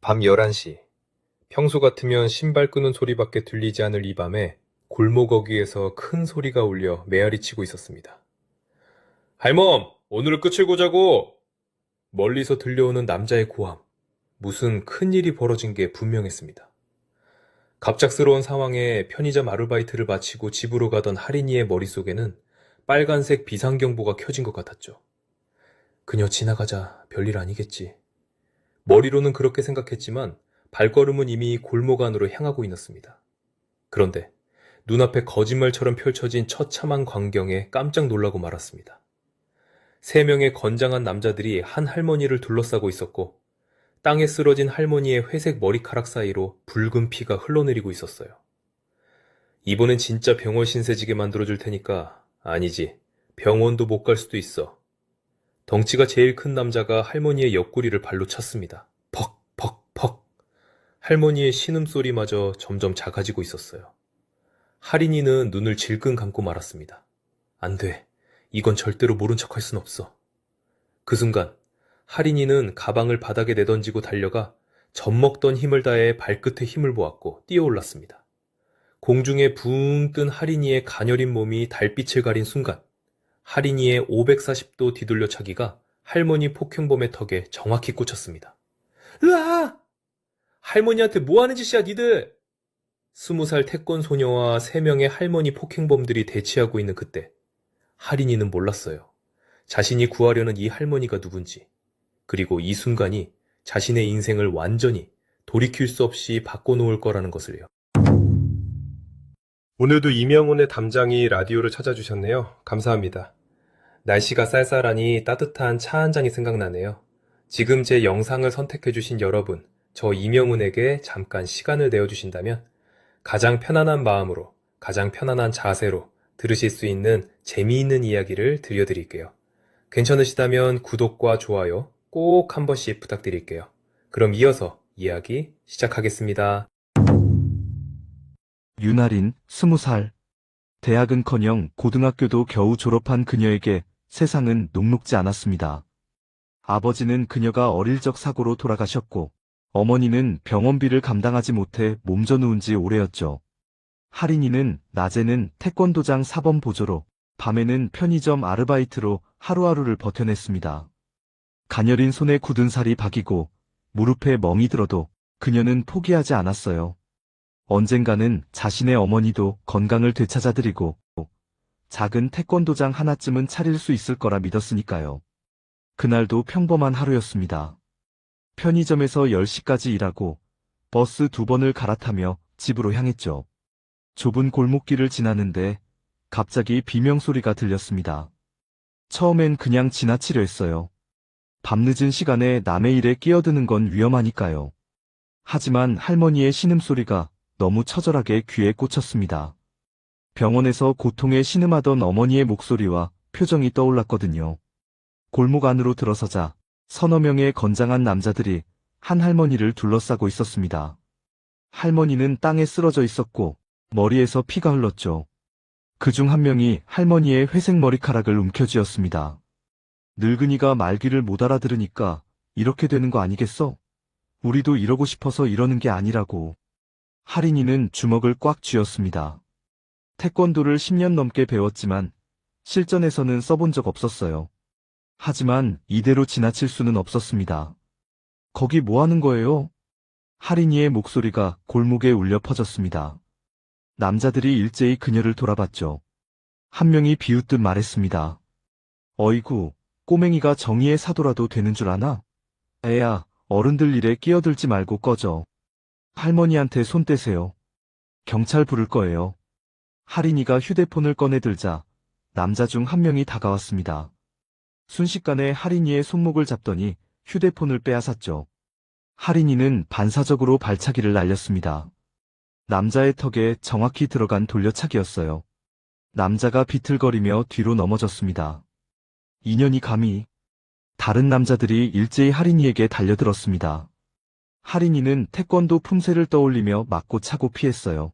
밤 11시. 평소 같으면 신발 끄는 소리밖에 들리지 않을 이 밤에 골목 어귀에서 큰 소리가 울려 메아리 치고 있었습니다. 할멈! 오늘을 끝을 보자고! 멀리서 들려오는 남자의 고함. 무슨 큰일이 벌어진 게 분명했습니다. 갑작스러운 상황에 편의점 아르바이트를 마치고 집으로 가던 할인이의 머릿속에는 빨간색 비상경보가 켜진 것 같았죠. 그녀 지나가자 별일 아니겠지. 머리로는 그렇게 생각했지만 발걸음은 이미 골목 안으로 향하고 있었습니다. 그런데 눈앞에 거짓말처럼 펼쳐진 처참한 광경에 깜짝 놀라고 말았습니다. 세 명의 건장한 남자들이 한 할머니를 둘러싸고 있었고 땅에 쓰러진 할머니의 회색 머리카락 사이로 붉은 피가 흘러내리고 있었어요. 이번엔 진짜 병원 신세지게 만들어줄 테니까 아니지 병원도 못 갈 수도 있어. 덩치가 제일 큰 남자가 할머니의 옆구리를 발로 찼습니다. 퍽, 퍽, 퍽. 할머니의 신음소리마저 점점 작아지고 있었어요. 할인이는 눈을 질끈 감고 말았습니다. 안 돼. 이건 절대로 모른 척할 순 없어. 그 순간 할인이는 가방을 바닥에 내던지고 달려가 젖먹던 힘을 다해 발끝에 힘을 보았고 뛰어올랐습니다. 공중에 붕 뜬 할인이의 가녀린 몸이 달빛을 가린 순간 할인이의 540도 뒤돌려차기가 할머니 폭행범의 턱에 정확히 꽂혔습니다. 으아! 할머니한테 뭐하는 짓이야 니들! 20살 태권 소녀와 3명의 할머니 폭행범들이 대치하고 있는 그때 할인이는 몰랐어요. 자신이 구하려는 이 할머니가 누군지, 그리고 이 순간이 자신의 인생을 완전히 돌이킬 수 없이 바꿔놓을 거라는 것을요. 오늘도 이명훈의 담장이 라디오를 찾아주셨네요. 감사합니다. 날씨가 쌀쌀하니 따뜻한 차 한 잔이 생각나네요. 지금 제 영상을 선택해주신 여러분, 저 이명훈에게 잠깐 시간을 내어주신다면 가장 편안한 마음으로, 가장 편안한 자세로 들으실 수 있는 재미있는 이야기를 들려드릴게요. 괜찮으시다면 구독과 좋아요 꼭 한 번씩 부탁드릴게요. 그럼 이어서 이야기 시작하겠습니다. 윤아린, 20살. 대학은커녕 고등학교도 겨우 졸업한 그녀에게 세상은 녹록지 않았습니다. 아버지는 그녀가 어릴 적 사고로 돌아가셨고, 어머니는 병원비를 감당하지 못해 몸져 누운 지 오래였죠. 할인이는 낮에는 태권도장 사범 보조로, 밤에는 편의점 아르바이트로 하루하루를 버텨냈습니다. 가녀린 손에 굳은 살이 박이고, 무릎에 멍이 들어도 그녀는 포기하지 않았어요. 언젠가는 자신의 어머니도 건강을 되찾아드리고 작은 태권도장 하나쯤은 차릴 수 있을 거라 믿었으니까요. 그날도 평범한 하루였습니다. 편의점에서 10시까지 일하고 버스 2번을 갈아타며 집으로 향했죠. 좁은 골목길을 지나는데 갑자기 비명소리가 들렸습니다. 처음엔 그냥 지나치려 했어요. 밤늦은 시간에 남의 일에 끼어드는 건 위험하니까요. 하지만 할머니의 신음소리가 너무 처절하게 귀에 꽂혔습니다. 병원에서 고통에 신음하던 어머니의 목소리와 표정이 떠올랐거든요. 골목 안으로 들어서자 서너 명의 건장한 남자들이 한 할머니를 둘러싸고 있었습니다. 할머니는 땅에 쓰러져 있었고 머리에서 피가 흘렀죠. 그중 한 명이 할머니의 회색 머리카락을 움켜쥐었습니다. 늙은이가 말귀를 못 알아들으니까 이렇게 되는 거 아니겠어? 우리도 이러고 싶어서 이러는 게 아니라고. 할인이는 주먹을 꽉 쥐었습니다. 태권도를 10년 넘게 배웠지만 실전에서는 써본 적 없었어요. 하지만 이대로 지나칠 수는 없었습니다. 거기 뭐 하는 거예요? 할인이의 목소리가 골목에 울려 퍼졌습니다. 남자들이 일제히 그녀를 돌아봤죠. 한 명이 비웃듯 말했습니다. 어이구, 꼬맹이가 정의의 사도라도 되는 줄 아나? 애야, 어른들 일에 끼어들지 말고 꺼져. 할머니한테 손 떼세요. 경찰 부를 거예요. 할인이가 휴대폰을 꺼내들자 남자 중 한 명이 다가왔습니다. 순식간에 할인이의 손목을 잡더니 휴대폰을 빼앗았죠. 할인이는 반사적으로 발차기를 날렸습니다. 남자의 턱에 정확히 들어간 돌려차기였어요. 남자가 비틀거리며 뒤로 넘어졌습니다. 인연이 감히. 다른 남자들이 일제히 할인이에게 달려들었습니다. 할인이는 태권도 품새를 떠올리며 맞고 차고 피했어요.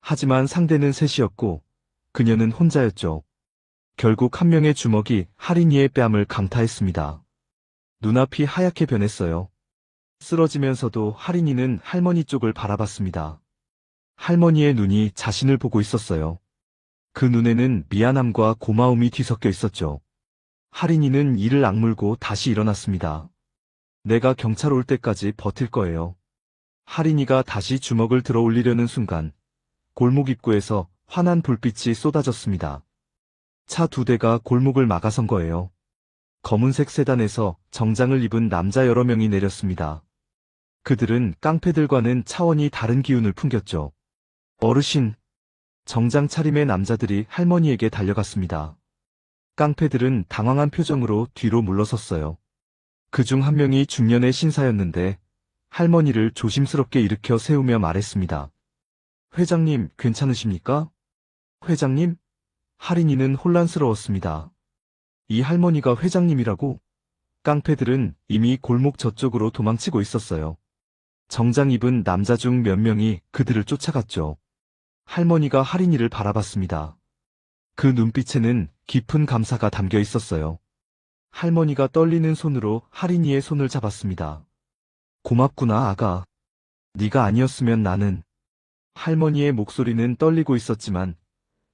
하지만 상대는 셋이었고 그녀는 혼자였죠. 결국 한 명의 주먹이 할인이의 뺨을 강타했습니다. 눈앞이 하얗게 변했어요. 쓰러지면서도 할인이는 할머니 쪽을 바라봤습니다. 할머니의 눈이 자신을 보고 있었어요. 그 눈에는 미안함과 고마움이 뒤섞여 있었죠. 할인이는 이를 악물고 다시 일어났습니다. 내가 경찰 올 때까지 버틸 거예요. 할인이가 다시 주먹을 들어 올리려는 순간 골목 입구에서 환한 불빛이 쏟아졌습니다. 차 2대가 골목을 막아선 거예요. 검은색 세단에서 정장을 입은 남자 여러 명이 내렸습니다. 그들은 깡패들과는 차원이 다른 기운을 풍겼죠. 어르신, 정장 차림의 남자들이 할머니에게 달려갔습니다. 깡패들은 당황한 표정으로 뒤로 물러섰어요. 그중 한 명이 중년의 신사였는데 할머니를 조심스럽게 일으켜 세우며 말했습니다. 회장님, 괜찮으십니까? 회장님? 할인이는 혼란스러웠습니다. 이 할머니가 회장님이라고? 깡패들은 이미 골목 저쪽으로 도망치고 있었어요. 정장 입은 남자 중 몇 명이 그들을 쫓아갔죠. 할머니가 할인이를 바라봤습니다. 그 눈빛에는 깊은 감사가 담겨 있었어요. 할머니가 떨리는 손으로 할인이의 손을 잡았습니다. 고맙구나, 아가. 네가 아니었으면 나는... 할머니의 목소리는 떨리고 있었지만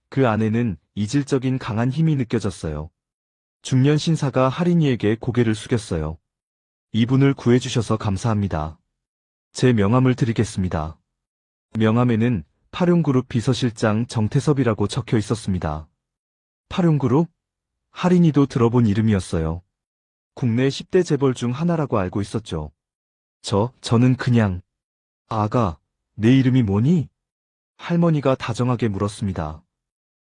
그 안에는 이질적인 강한 힘이 느껴졌어요. 중년 신사가 할인이에게 고개를 숙였어요. 이분을 구해주셔서 감사합니다. 제 명함을 드리겠습니다. 명함에는 파룡그룹 비서실장 정태섭이라고 적혀 있었습니다. 파룡그룹? 할인이도 들어본 이름이었어요. 국내 10대 재벌 중 하나라고 알고 있었죠. 저는 그냥... 아가, 내 이름이 뭐니? 할머니가 다정하게 물었습니다.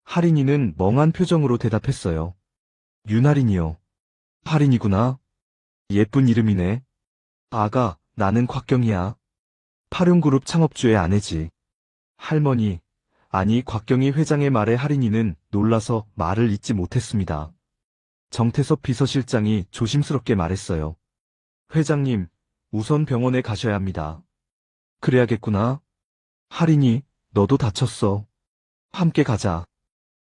할인이는 멍한 표정으로 대답했어요. 윤할인이요. 할인이구나. 예쁜 이름이네. 아가, 나는 곽경이야. 파룡그룹 창업주의 아내지. 할머니, 아니 곽경이 회장의 말에 할인이는 놀라서 말을 잇지 못했습니다. 정태섭 비서실장이 조심스럽게 말했어요. 회장님, 우선 병원에 가셔야 합니다. 그래야겠구나. 할인이, 너도 다쳤어. 함께 가자.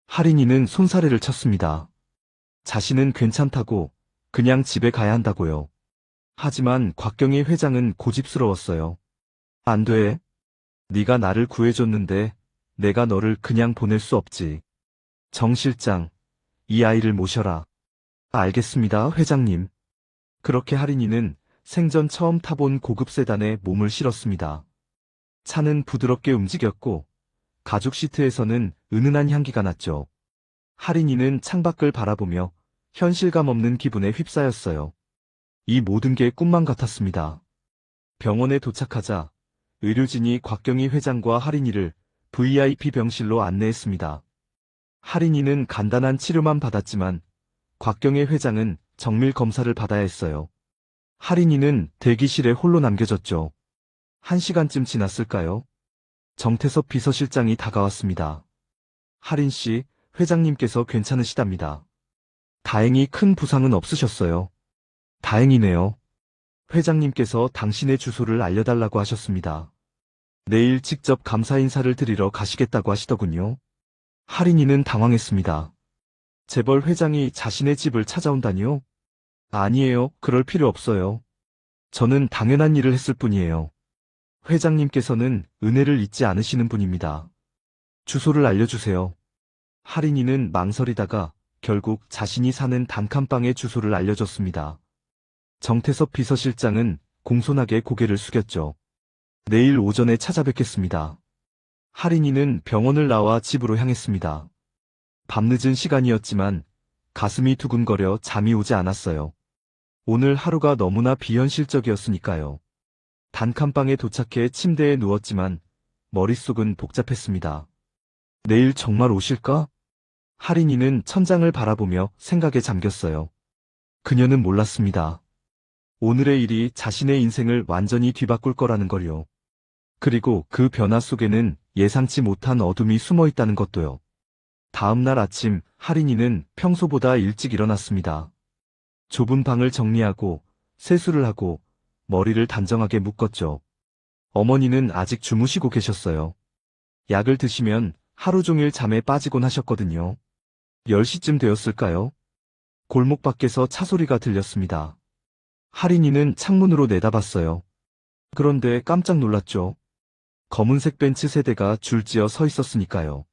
할인이는 손사래를 쳤습니다. 자신은 괜찮다고, 그냥 집에 가야 한다고요. 하지만 곽경희 회장은 고집스러웠어요. 안 돼. 네가 나를 구해줬는데 내가 너를 그냥 보낼 수 없지. 정 실장, 이 아이를 모셔라. 알겠습니다, 회장님. 그렇게 할인이는 생전 처음 타본 고급 세단에 몸을 실었습니다. 차는 부드럽게 움직였고 가죽 시트에서는 은은한 향기가 났죠. 할인이는 창밖을 바라보며 현실감 없는 기분에 휩싸였어요. 이 모든 게 꿈만 같았습니다. 병원에 도착하자 의료진이 곽경희 회장과 할인이를 VIP 병실로 안내했습니다. 할인이는 간단한 치료만 받았지만 곽경희 회장은 정밀 검사를 받아야 했어요. 할인이는 대기실에 홀로 남겨졌죠. 1시간쯤 지났을까요? 정태섭 비서실장이 다가왔습니다. 할인 씨, 회장님께서 괜찮으시답니다. 다행히 큰 부상은 없으셨어요. 다행이네요. 회장님께서 당신의 주소를 알려달라고 하셨습니다. 내일 직접 감사 인사를 드리러 가시겠다고 하시더군요. 할인이는 당황했습니다. 재벌 회장이 자신의 집을 찾아온다니요? 아니에요, 그럴 필요 없어요. 저는 당연한 일을 했을 뿐이에요. 회장님께서는 은혜를 잊지 않으시는 분입니다. 주소를 알려주세요. 할인이는 망설이다가 결국 자신이 사는 단칸방의 주소를 알려줬습니다. 정태섭 비서실장은 공손하게 고개를 숙였죠. 내일 오전에 찾아뵙겠습니다. 할인이는 병원을 나와 집으로 향했습니다. 밤늦은 시간이었지만 가슴이 두근거려 잠이 오지 않았어요. 오늘 하루가 너무나 비현실적이었으니까요. 단칸방에 도착해 침대에 누웠지만 머릿속은 복잡했습니다. 내일 정말 오실까? 할인이는 천장을 바라보며 생각에 잠겼어요. 그녀는 몰랐습니다. 오늘의 일이 자신의 인생을 완전히 뒤바꿀 거라는 걸요. 그리고 그 변화 속에는 예상치 못한 어둠이 숨어 있다는 것도요. 다음 날 아침 할인이는 평소보다 일찍 일어났습니다. 좁은 방을 정리하고 세수를 하고 머리를 단정하게 묶었죠. 어머니는 아직 주무시고 계셨어요. 약을 드시면 하루 종일 잠에 빠지곤 하셨거든요. 10시쯤 되었을까요? 골목 밖에서 차 소리가 들렸습니다. 할인이는 창문으로 내다봤어요. 그런데 깜짝 놀랐죠. 검은색 벤츠 세대가 줄지어 서 있었으니까요.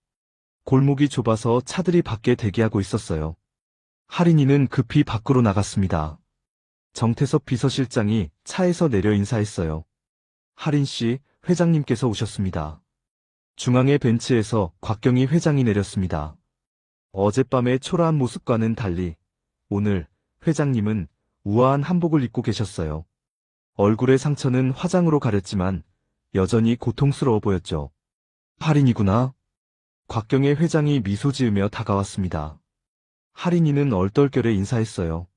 골목이 좁아서 차들이 밖에 대기하고 있었어요. 할인이는 급히 밖으로 나갔습니다. 정태섭 비서실장이 차에서 내려 인사했어요. 할인 씨, 회장님께서 오셨습니다. 중앙의 벤츠에서 곽경희 회장이 내렸습니다. 어젯밤의 초라한 모습과는 달리 오늘 회장님은 우아한 한복을 입고 계셨어요. 얼굴의 상처는 화장으로 가렸지만 여전히 고통스러워 보였죠. 할인이구나. 곽경의 회장이 미소 지으며 다가왔습니다. 할인이는 얼떨결에 인사했어요.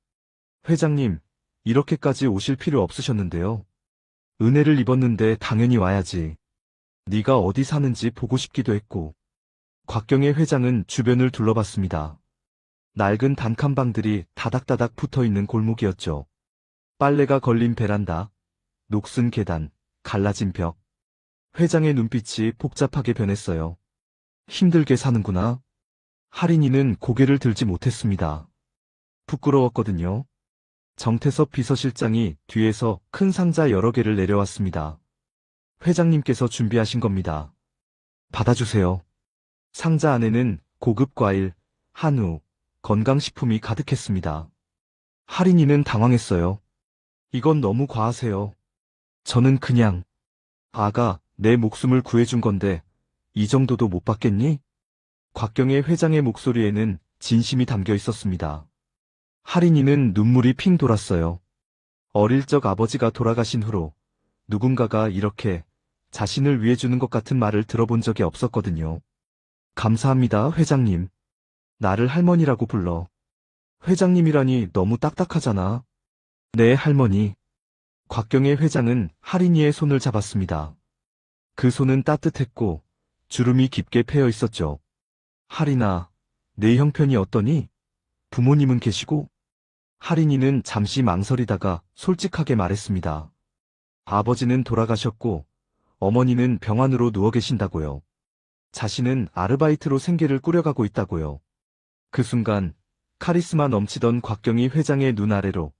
회장님, 이렇게까지 오실 필요 없으셨는데요. 은혜를 입었는데 당연히 와야지. 네가 어디 사는지 보고 싶기도 했고. 곽경의 회장은 주변을 둘러봤습니다. 낡은 단칸방들이 다닥다닥 붙어있는 골목이었죠. 빨래가 걸린 베란다, 녹슨 계단, 갈라진 벽. 회장의 눈빛이 복잡하게 변했어요. 힘들게 사는구나. 할인이는 고개를 들지 못했습니다. 부끄러웠거든요. 정태섭 비서실장이 뒤에서 큰 상자 여러 개를 내려왔습니다. 회장님께서 준비하신 겁니다. 받아주세요. 상자 안에는 고급 과일, 한우, 건강식품이 가득했습니다. 할인이는 당황했어요. 이건 너무 과하세요. 저는 그냥, 아가, 내 목숨을 구해준 건데, 이 정도도 못 받겠니? 곽경의 회장의 목소리에는 진심이 담겨 있었습니다. 할인이는 눈물이 핑 돌았어요. 어릴 적 아버지가 돌아가신 후로 누군가가 이렇게 자신을 위해 주는 것 같은 말을 들어본 적이 없었거든요. 감사합니다, 회장님. 나를 할머니라고 불러. 회장님이라니 너무 딱딱하잖아. 네, 할머니. 곽경의 회장은 할인이의 손을 잡았습니다. 그 손은 따뜻했고 주름이 깊게 패여 있었죠. 할인아, 내 형편이 어떠니? 부모님은 계시고? 할인이는 잠시 망설이다가 솔직하게 말했습니다. 아버지는 돌아가셨고 어머니는 병원으로 누워 계신다고요. 자신은 아르바이트로 생계를 꾸려가고 있다고요. 그 순간 카리스마 넘치던 곽경희 회장의 눈 아래로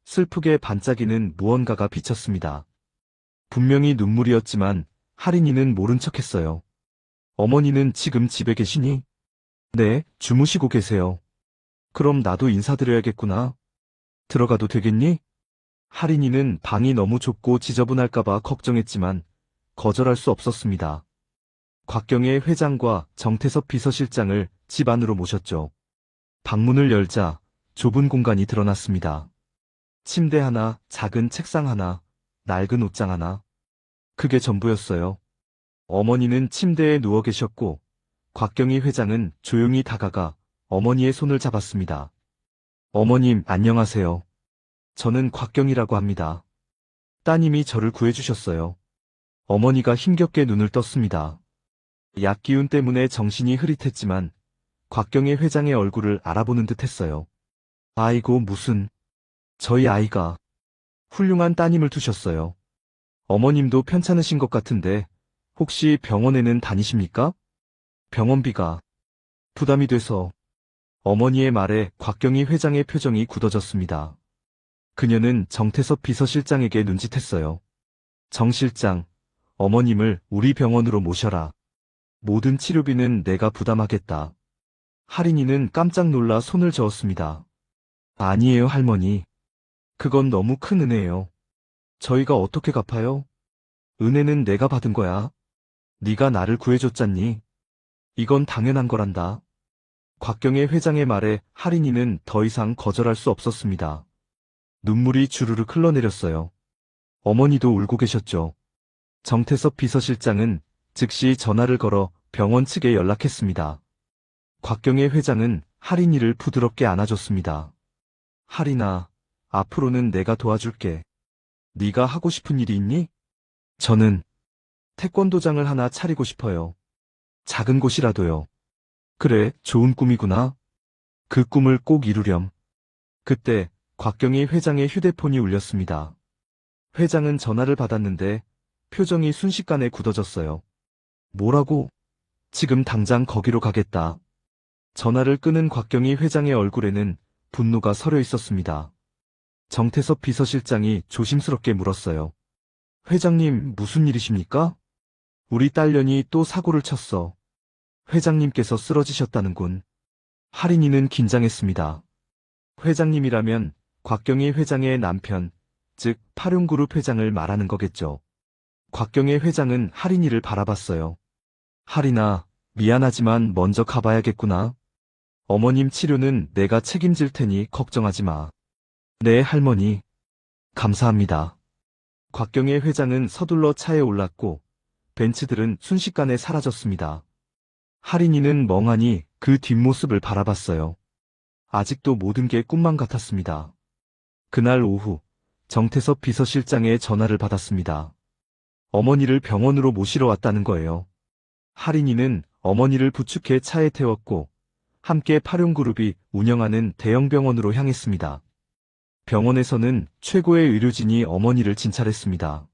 슬프게 반짝이는 무언가가 비쳤습니다. 분명히 눈물이었지만 할인이는 모른 척했어요. 어머니는 지금 집에 계시니? 네, 주무시고 계세요. 그럼 나도 인사드려야겠구나. 들어가도 되겠니? 할인이는 방이 너무 좁고 지저분할까봐 걱정했지만 거절할 수 없었습니다. 곽경의 회장과 정태섭 비서실장을 집 안으로 모셨죠. 방문을 열자 좁은 공간이 드러났습니다. 침대 하나, 작은 책상 하나, 낡은 옷장 하나. 그게 전부였어요. 어머니는 침대에 누워 계셨고 곽경희 회장은 조용히 다가가 어머니의 손을 잡았습니다. 어머님, 안녕하세요. 저는 곽경희라고 합니다. 따님이 저를 구해주셨어요. 어머니가 힘겹게 눈을 떴습니다. 약기운 때문에 정신이 흐릿했지만 곽경희 회장의 얼굴을 알아보는 듯 했어요. 아이고, 무슨. 저희 아이가 훌륭한 따님을 두셨어요. 어머님도 편찮으신 것 같은데 혹시 병원에는 다니십니까? 병원비가 부담이 돼서. 어머니의 말에 곽경희 회장의 표정이 굳어졌습니다. 그녀는 정태섭 비서실장에게 눈짓했어요. 정 실장, 어머님을 우리 병원으로 모셔라. 모든 치료비는 내가 부담하겠다. 할인이는 깜짝 놀라 손을 저었습니다. 아니에요, 할머니. 그건 너무 큰 은혜예요. 저희가 어떻게 갚아요? 은혜는 내가 받은 거야. 네가 나를 구해줬잖니. 이건 당연한 거란다. 곽경의 회장의 말에 할인이는 더 이상 거절할 수 없었습니다. 눈물이 주르륵 흘러내렸어요. 어머니도 울고 계셨죠. 정태섭 비서실장은 즉시 전화를 걸어 병원 측에 연락했습니다. 곽경의 회장은 할인이를 부드럽게 안아줬습니다. 할인아, 앞으로는 내가 도와줄게. 네가 하고 싶은 일이 있니? 저는 태권도장을 하나 차리고 싶어요. 작은 곳이라도요. 그래, 좋은 꿈이구나. 그 꿈을 꼭 이루렴. 그때 곽경희 회장의 휴대폰이 울렸습니다. 회장은 전화를 받았는데 표정이 순식간에 굳어졌어요. 뭐라고? 지금 당장 거기로 가겠다. 전화를 끊은 곽경희 회장의 얼굴에는 분노가 서려 있었습니다. 정태섭 비서실장이 조심스럽게 물었어요. 회장님, 무슨 일이십니까? 우리 딸년이 또 사고를 쳤어. 회장님께서 쓰러지셨다는군. 할인이는 긴장했습니다. 회장님이라면 곽경희 회장의 남편, 즉 파룡그룹 회장을 말하는 거겠죠. 곽경희 회장은 할인이를 바라봤어요. 할인아, 미안하지만 먼저 가봐야겠구나. 어머님 치료는 내가 책임질 테니 걱정하지 마. 네, 할머니. 감사합니다. 곽경희 회장은 서둘러 차에 올랐고 벤츠들은 순식간에 사라졌습니다. 할인이는 멍하니 그 뒷모습을 바라봤어요. 아직도 모든 게 꿈만 같았습니다. 그날 오후 정태섭 비서실장의 전화를 받았습니다. 어머니를 병원으로 모시러 왔다는 거예요. 할인이는 어머니를 부축해 차에 태웠고 함께 파룡그룹이 운영하는 대형 병원으로 향했습니다. 병원에서는 최고의 의료진이 어머니를 진찰했습니다.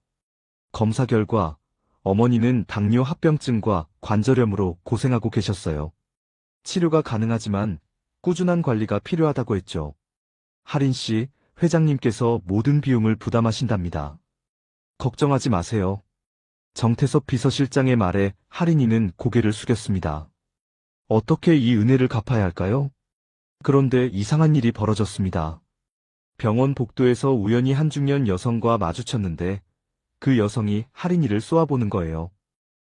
검사 결과 어머니는 당뇨 합병증과 관절염으로 고생하고 계셨어요. 치료가 가능하지만 꾸준한 관리가 필요하다고 했죠. 할인 씨, 회장님께서 모든 비용을 부담하신답니다. 걱정하지 마세요. 정태섭 비서실장의 말에 할인이는 고개를 숙였습니다. 어떻게 이 은혜를 갚아야 할까요? 그런데 이상한 일이 벌어졌습니다. 병원 복도에서 우연히 한 중년 여성과 마주쳤는데 그 여성이 할인이를 쏘아보는 거예요.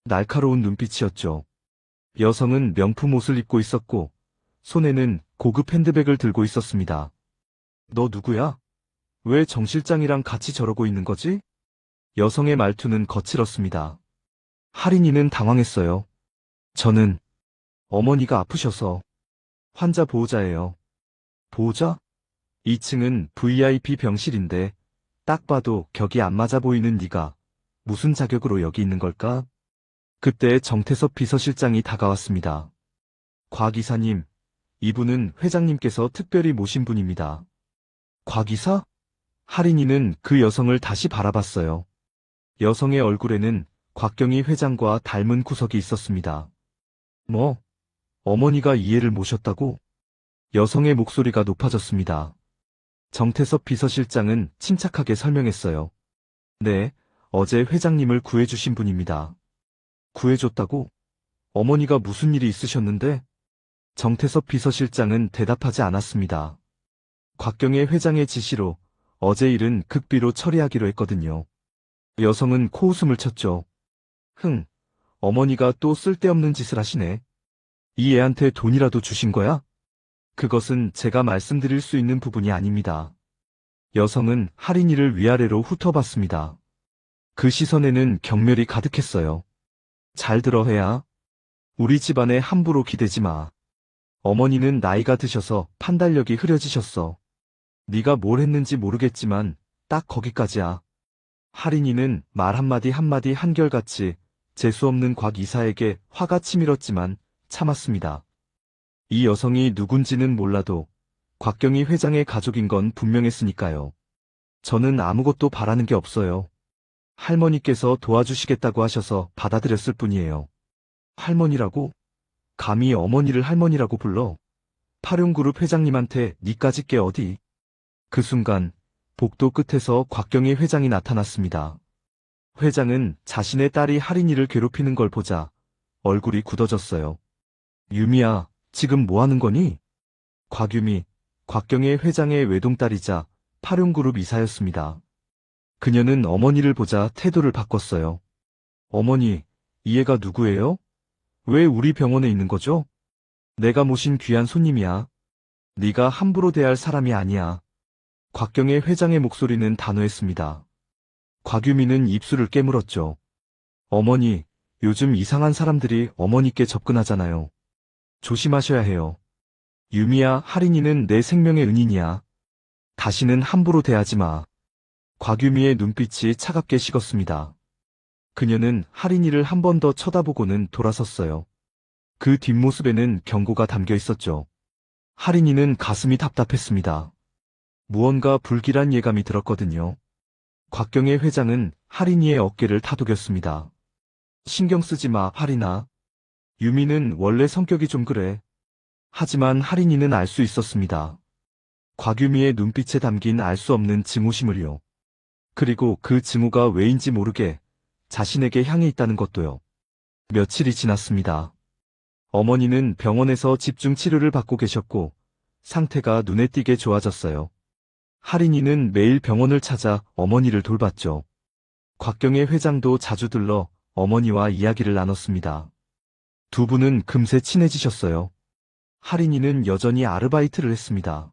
날카로운 눈빛이었죠. 여성은 명품 옷을 입고 있었고 손에는 고급 핸드백을 들고 있었습니다. 너 누구야? 왜 정 실장이랑 같이 저러고 있는 거지? 여성의 말투는 거칠었습니다. 할인이는 당황했어요. 저는 어머니가 아프셔서 환자 보호자예요. 보호자? 2층은 VIP 병실인데 딱 봐도 격이 안 맞아 보이는 네가 무슨 자격으로 여기 있는 걸까? 그때 정태섭 비서실장이 다가왔습니다. 곽 이사님, 이분은 회장님께서 특별히 모신 분입니다. 곽 이사? 할인이는 그 여성을 다시 바라봤어요. 여성의 얼굴에는 곽경희 회장과 닮은 구석이 있었습니다. 뭐? 어머니가 이해를 모셨다고? 여성의 목소리가 높아졌습니다. 정태섭 비서실장은 침착하게 설명했어요. 네, 어제 회장님을 구해주신 분입니다. 구해줬다고? 어머니가 무슨 일이 있으셨는데? 정태섭 비서실장은 대답하지 않았습니다. 곽경혜 회장의 지시로 어제 일은 극비로 처리하기로 했거든요. 여성은 코웃음을 쳤죠. 어머니가 또 쓸데없는 짓을 하시네. 이 애한테 돈이라도 주신 거야? 그것은 제가 말씀드릴 수 있는 부분이 아닙니다. 여성은 할인이를 위아래로 훑어봤습니다. 그 시선에는 경멸이 가득했어요. 잘 들어 해야. 우리 집안에 함부로 기대지 마. 어머니는 나이가 드셔서 판단력이 흐려지셨어. 네가 뭘 했는지 모르겠지만 딱 거기까지야. 할인이는 말 한마디 한마디 한결같이 재수없는 곽 이사에게 화가 치밀었지만 참았습니다. 이 여성이 누군지는 몰라도 곽경희 회장의 가족인 건 분명했으니까요. 저는 아무것도 바라는 게 없어요. 할머니께서 도와주시겠다고 하셔서 받아들였을 뿐이에요. 할머니라고? 감히 어머니를 할머니라고 불러? 파룡그룹 회장님한테 니까짓 게 어디? 그 순간 복도 끝에서 곽경희 회장이 나타났습니다. 회장은 자신의 딸이 할인이를 괴롭히는 걸 보자 얼굴이 굳어졌어요. 유미야, 지금 뭐 하는 거니? 곽유미, 곽경혜 회장의 외동딸이자 파룡그룹 이사였습니다. 그녀는 어머니를 보자 태도를 바꿨어요. 어머니, 이 애가 누구예요? 왜 우리 병원에 있는 거죠? 내가 모신 귀한 손님이야. 네가 함부로 대할 사람이 아니야. 곽경혜 회장의 목소리는 단호했습니다. 곽유미는 입술을 깨물었죠. 어머니, 요즘 이상한 사람들이 어머니께 접근하잖아요. 조심하셔야 해요. 유미야, 할인이는 내 생명의 은인이야. 다시는 함부로 대하지 마. 곽유미의 눈빛이 차갑게 식었습니다. 그녀는 할인이를 한 번 더 쳐다보고는 돌아섰어요. 그 뒷모습에는 경고가 담겨 있었죠. 할인이는 가슴이 답답했습니다. 무언가 불길한 예감이 들었거든요. 곽경혜 회장은 할인이의 어깨를 타독였습니다. 신경 쓰지 마, 할인아. 유미는 원래 성격이 좀 그래. 하지만 할인이는 알 수 있었습니다. 곽유미의 눈빛에 담긴 알 수 없는 증오심을요. 그리고 그 증오가 왜인지 모르게 자신에게 향해 있다는 것도요. 며칠이 지났습니다. 어머니는 병원에서 집중 치료를 받고 계셨고 상태가 눈에 띄게 좋아졌어요. 할인이는 매일 병원을 찾아 어머니를 돌봤죠. 곽경의 회장도 자주 들러 어머니와 이야기를 나눴습니다. 두 분은 금세 친해지셨어요. 할인이는 여전히 아르바이트를 했습니다.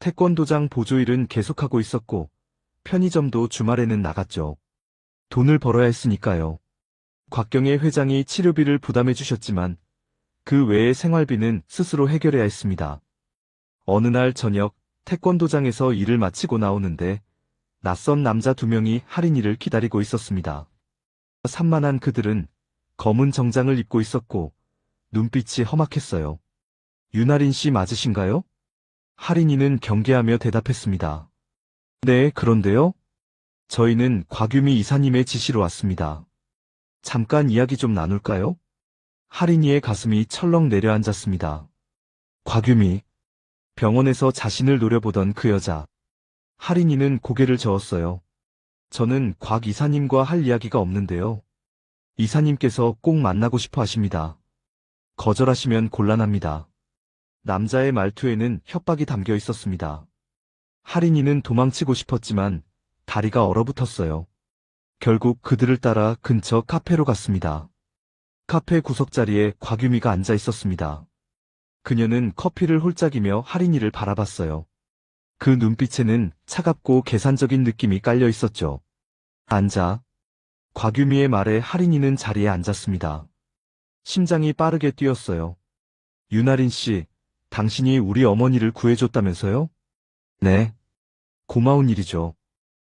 태권도장 보조일은 계속하고 있었고 편의점도 주말에는 나갔죠. 돈을 벌어야 했으니까요. 곽경의 회장이 치료비를 부담해 주셨지만 그 외의 생활비는 스스로 해결해야 했습니다. 어느 날 저녁 태권도장에서 일을 마치고 나오는데 낯선 남자 두 명이 할인이를 기다리고 있었습니다. 산만한 그들은 검은 정장을 입고 있었고 눈빛이 험악했어요. 윤아린 씨 맞으신가요? 할인이는 경계하며 대답했습니다. 네, 그런데요? 저희는 곽유미 이사님의 지시로 왔습니다. 잠깐 이야기 좀 나눌까요? 할인이의 가슴이 철렁 내려앉았습니다. 곽유미. 병원에서 자신을 노려보던 그 여자. 할인이는 고개를 저었어요. 저는 곽 이사님과 할 이야기가 없는데요. 이사님께서 꼭 만나고 싶어 하십니다. 거절하시면 곤란합니다. 남자의 말투에는 협박이 담겨 있었습니다. 할인이는 도망치고 싶었지만 다리가 얼어붙었어요. 결국 그들을 따라 근처 카페로 갔습니다. 카페 구석자리에 곽유미가 앉아 있었습니다. 그녀는 커피를 홀짝이며 할인이를 바라봤어요. 그 눈빛에는 차갑고 계산적인 느낌이 깔려 있었죠. 앉아. 곽유미의 말에 할인이는 자리에 앉았습니다. 심장이 빠르게 뛰었어요. 윤아린 씨, 당신이 우리 어머니를 구해줬다면서요? 네. 고마운 일이죠.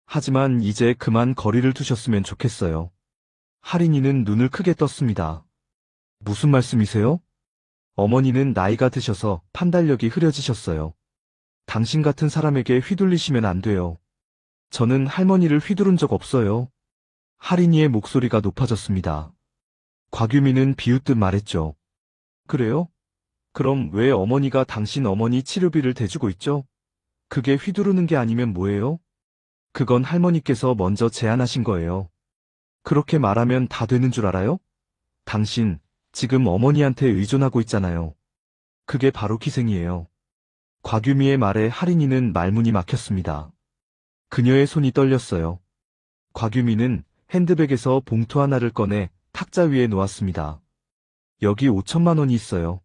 하지만 이제 그만 거리를 두셨으면 좋겠어요. 할인이는 눈을 크게 떴습니다. 무슨 말씀이세요? 어머니는 나이가 드셔서 판단력이 흐려지셨어요. 당신 같은 사람에게 휘둘리시면 안 돼요. 저는 할머니를 휘두른 적 없어요. 할인이의 목소리가 높아졌습니다. 곽유미는 비웃듯 말했죠. 그래요? 그럼 왜 어머니가 당신 어머니 치료비를 대주고 있죠? 그게 휘두르는 게 아니면 뭐예요? 그건 할머니께서 먼저 제안하신 거예요. 그렇게 말하면 다 되는 줄 알아요? 당신, 지금 어머니한테 의존하고 있잖아요. 그게 바로 기생이에요. 곽유미의 말에 할인이는 말문이 막혔습니다. 그녀의 손이 떨렸어요. 곽유미는 핸드백에서 봉투 하나를 꺼내 탁자 위에 놓았습니다. 여기 5천만 원이 있어요.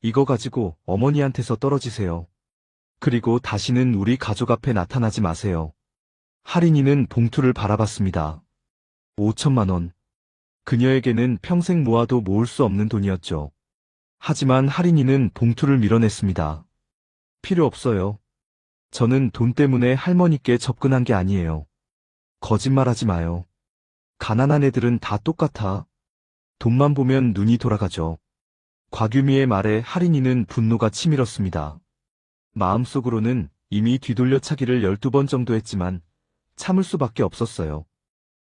이거 가지고 어머니한테서 떨어지세요. 그리고 다시는 우리 가족 앞에 나타나지 마세요. 할인이는 봉투를 바라봤습니다. 5천만 원. 그녀에게는 평생 모아도 모을 수 없는 돈이었죠. 하지만 할인이는 봉투를 밀어냈습니다. 필요 없어요. 저는 돈 때문에 할머니께 접근한 게 아니에요. 거짓말하지 마요. 가난한 애들은 다 똑같아. 돈만 보면 눈이 돌아가죠. 곽유미의 말에 할인이는 분노가 치밀었습니다. 마음속으로는 이미 뒤돌려차기를 12번 정도 했지만 참을 수밖에 없었어요.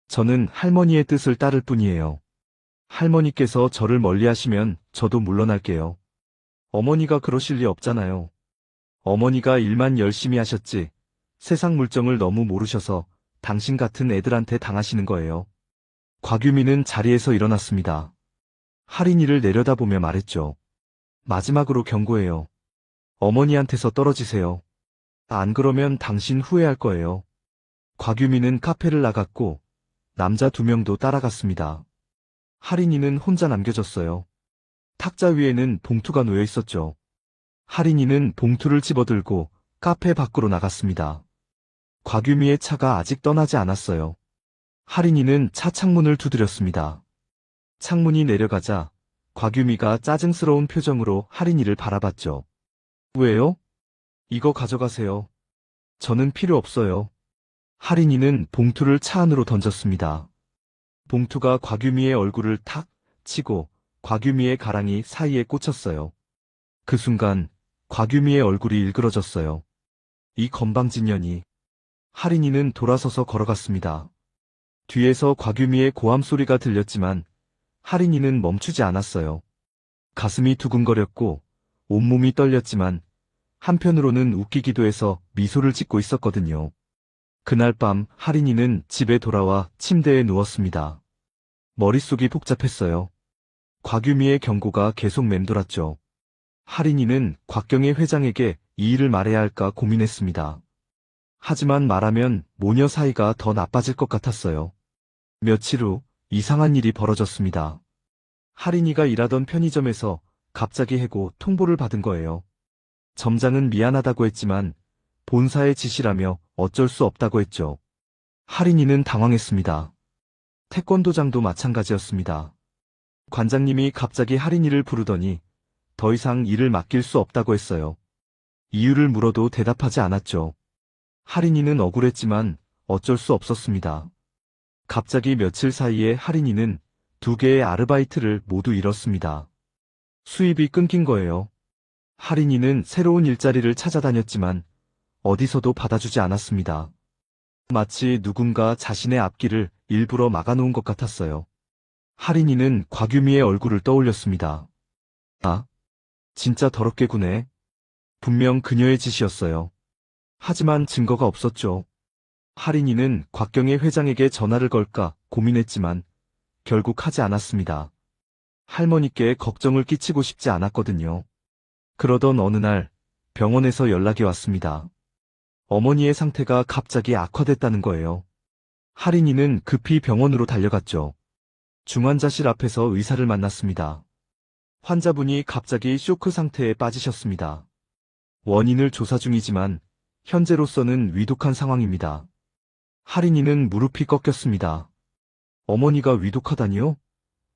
저는 할머니의 뜻을 따를 뿐이에요. 할머니께서 저를 멀리하시면 저도 물러날게요. 어머니가 그러실 리 없잖아요. 어머니가 일만 열심히 하셨지 세상 물정을 너무 모르셔서 당신 같은 애들한테 당하시는 거예요. 곽유미는 자리에서 일어났습니다. 할인이를 내려다보며 말했죠. 마지막으로 경고해요. 어머니한테서 떨어지세요. 안 그러면 당신 후회할 거예요. 곽유미는 카페를 나갔고 남자 2명도 따라갔습니다. 할인이는 혼자 남겨졌어요. 탁자 위에는 봉투가 놓여 있었죠. 할인이는 봉투를 집어들고 카페 밖으로 나갔습니다. 곽유미의 차가 아직 떠나지 않았어요. 할인이는 차 창문을 두드렸습니다. 창문이 내려가자 곽유미가 짜증스러운 표정으로 할인이를 바라봤죠. 왜요? 이거 가져가세요. 저는 필요 없어요. 할인이는 봉투를 차 안으로 던졌습니다. 봉투가 곽유미의 얼굴을 탁 치고 곽유미의 가랑이 사이에 꽂혔어요. 그 순간 곽유미의 얼굴이 일그러졌어요. 이 건방진년이. 할인이는 돌아서서 걸어갔습니다. 뒤에서 곽유미의 고함 소리가 들렸지만 할인이는 멈추지 않았어요. 가슴이 두근거렸고 온몸이 떨렸지만 한편으로는 웃기기도 해서 미소를 짓고 있었거든요. 그날 밤 할인이는 집에 돌아와 침대에 누웠습니다. 머릿속이 복잡했어요. 곽유미의 경고가 계속 맴돌았죠. 할인이는 곽경의 회장에게 이 일을 말해야 할까 고민했습니다. 하지만 말하면 모녀 사이가 더 나빠질 것 같았어요. 며칠 후 이상한 일이 벌어졌습니다. 할인이가 일하던 편의점에서 갑자기 해고 통보를 받은 거예요. 점장은 미안하다고 했지만 본사의 지시라며 어쩔 수 없다고 했죠. 할인이는 당황했습니다. 태권도장도 마찬가지였습니다. 관장님이 갑자기 할인이를 부르더니 더 이상 일을 맡길 수 없다고 했어요. 이유를 물어도 대답하지 않았죠. 할인이는 억울했지만 어쩔 수 없었습니다. 갑자기 며칠 사이에 할인이는 2개의 아르바이트를 모두 잃었습니다. 수입이 끊긴 거예요. 할인이는 새로운 일자리를 찾아다녔지만 어디서도 받아주지 않았습니다. 마치 누군가 자신의 앞길을 일부러 막아놓은 것 같았어요. 할인이는 곽유미의 얼굴을 떠올렸습니다. 아, 진짜 더럽게 구네. 분명 그녀의 짓이었어요. 하지만 증거가 없었죠. 할인이는 곽경의 회장에게 전화를 걸까 고민했지만 결국 하지 않았습니다. 할머니께 걱정을 끼치고 싶지 않았거든요. 그러던 어느 날 병원에서 연락이 왔습니다. 어머니의 상태가 갑자기 악화됐다는 거예요. 할인이는 급히 병원으로 달려갔죠. 중환자실 앞에서 의사를 만났습니다. 환자분이 갑자기 쇼크 상태에 빠지셨습니다. 원인을 조사 중이지만 현재로서는 위독한 상황입니다. 할인이는 무릎이 꺾였습니다. 어머니가 위독하다니요?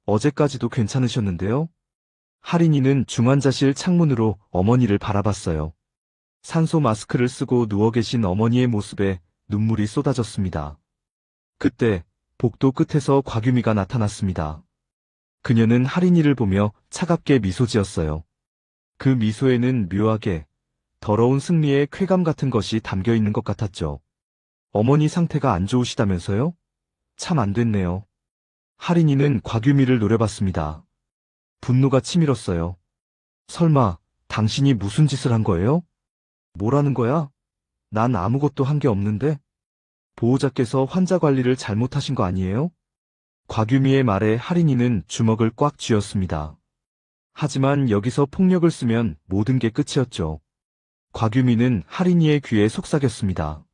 어제까지도 괜찮으셨는데요? 할인이는 중환자실 창문으로 어머니를 바라봤어요. 산소 마스크를 쓰고 누워 계신 어머니의 모습에 눈물이 쏟아졌습니다. 그때 복도 끝에서 곽유미가 나타났습니다. 그녀는 할인이를 보며 차갑게 미소 지었어요. 그 미소에는 묘하게 더러운 승리의 쾌감 같은 것이 담겨 있는 것 같았죠. 어머니 상태가 안 좋으시다면서요? 참 안 됐네요. 할인이는 곽유미를 노려봤습니다. 분노가 치밀었어요. 설마 당신이 무슨 짓을 한 거예요? 뭐라는 거야? 난 아무것도 한 게 없는데? 보호자께서 환자 관리를 잘못하신 거 아니에요? 곽유미의 말에 할인이는 주먹을 꽉 쥐었습니다. 하지만 여기서 폭력을 쓰면 모든 게 끝이었죠. 곽유미는 할인이의 귀에 속삭였습니다.